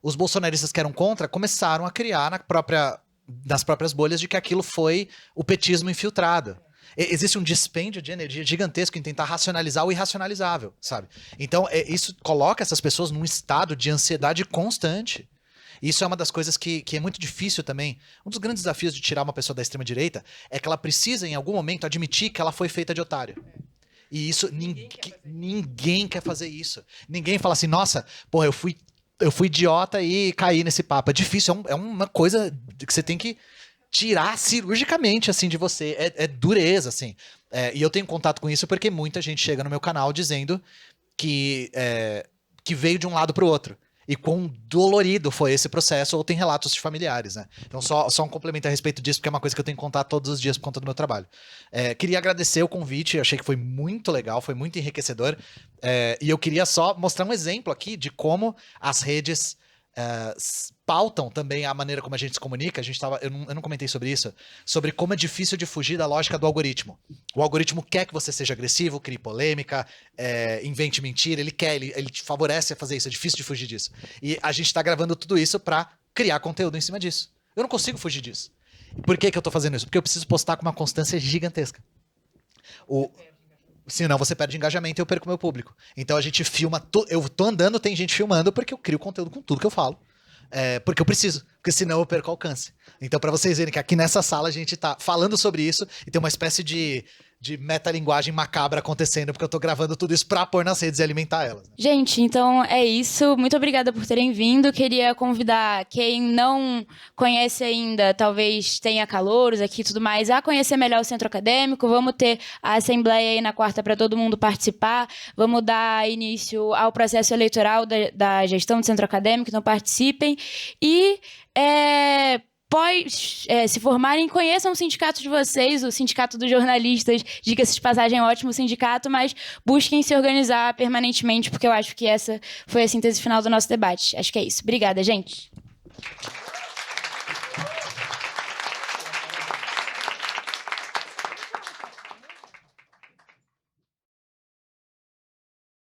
Os bolsonaristas que eram contra começaram a criar nas próprias bolhas de que aquilo foi o petismo infiltrado. Existe um dispêndio de energia gigantesco em tentar racionalizar o irracionalizável, sabe? Então, isso coloca essas pessoas num estado de ansiedade constante. Isso é uma das coisas que é muito difícil também. Um dos grandes desafios de tirar uma pessoa da extrema-direita é que ela precisa, em algum momento, admitir que ela foi feita de otário. E isso, ninguém quer fazer isso. Ninguém fala assim, nossa, porra, eu fui idiota e caí nesse papo. É difícil, é uma coisa que você tem que tirar cirurgicamente, assim, de você. É dureza, assim. E eu tenho contato com isso porque muita gente chega no meu canal dizendo que veio de um lado pro outro. E quão dolorido foi esse processo, ou tem relatos de familiares, né? Então, só um complemento a respeito disso, porque é uma coisa que eu tenho que contar todos os dias por conta do meu trabalho. Queria agradecer o convite, achei que foi muito legal, foi muito enriquecedor. E eu queria só mostrar um exemplo aqui de como as redes pautam também a maneira como a gente se comunica. Eu não comentei sobre isso, sobre como é difícil de fugir da lógica do algoritmo. O algoritmo quer que você seja agressivo, crie polêmica, invente mentira, ele te favorece a fazer isso, é difícil de fugir disso. E a gente tá gravando tudo isso pra criar conteúdo em cima disso. Eu não consigo fugir disso. Por que eu tô fazendo isso? Porque eu preciso postar com uma constância gigantesca. Senão você perde engajamento e eu perco meu público. Então a gente filma, eu tô andando, tem gente filmando porque eu crio conteúdo com tudo que eu falo. Porque eu preciso, porque senão eu perco alcance. Então, para vocês verem que aqui nessa sala a gente tá falando sobre isso e tem uma espécie de de metalinguagem macabra acontecendo, porque eu tô gravando tudo isso pra pôr nas redes e alimentar elas. Gente, então é isso. Muito obrigada por terem vindo. Queria convidar quem não conhece ainda, talvez tenha calouros aqui e tudo mais, a conhecer melhor o Centro Acadêmico. Vamos ter a assembleia aí na quarta para todo mundo participar. Vamos dar início ao processo eleitoral da gestão do Centro Acadêmico, então participem. E se formarem, conheçam o sindicato de vocês, o Sindicato dos Jornalistas, diga-se de passagem, é um ótimo sindicato, mas busquem se organizar permanentemente, porque eu acho que essa foi a síntese final do nosso debate. Acho que é isso. Obrigada, gente.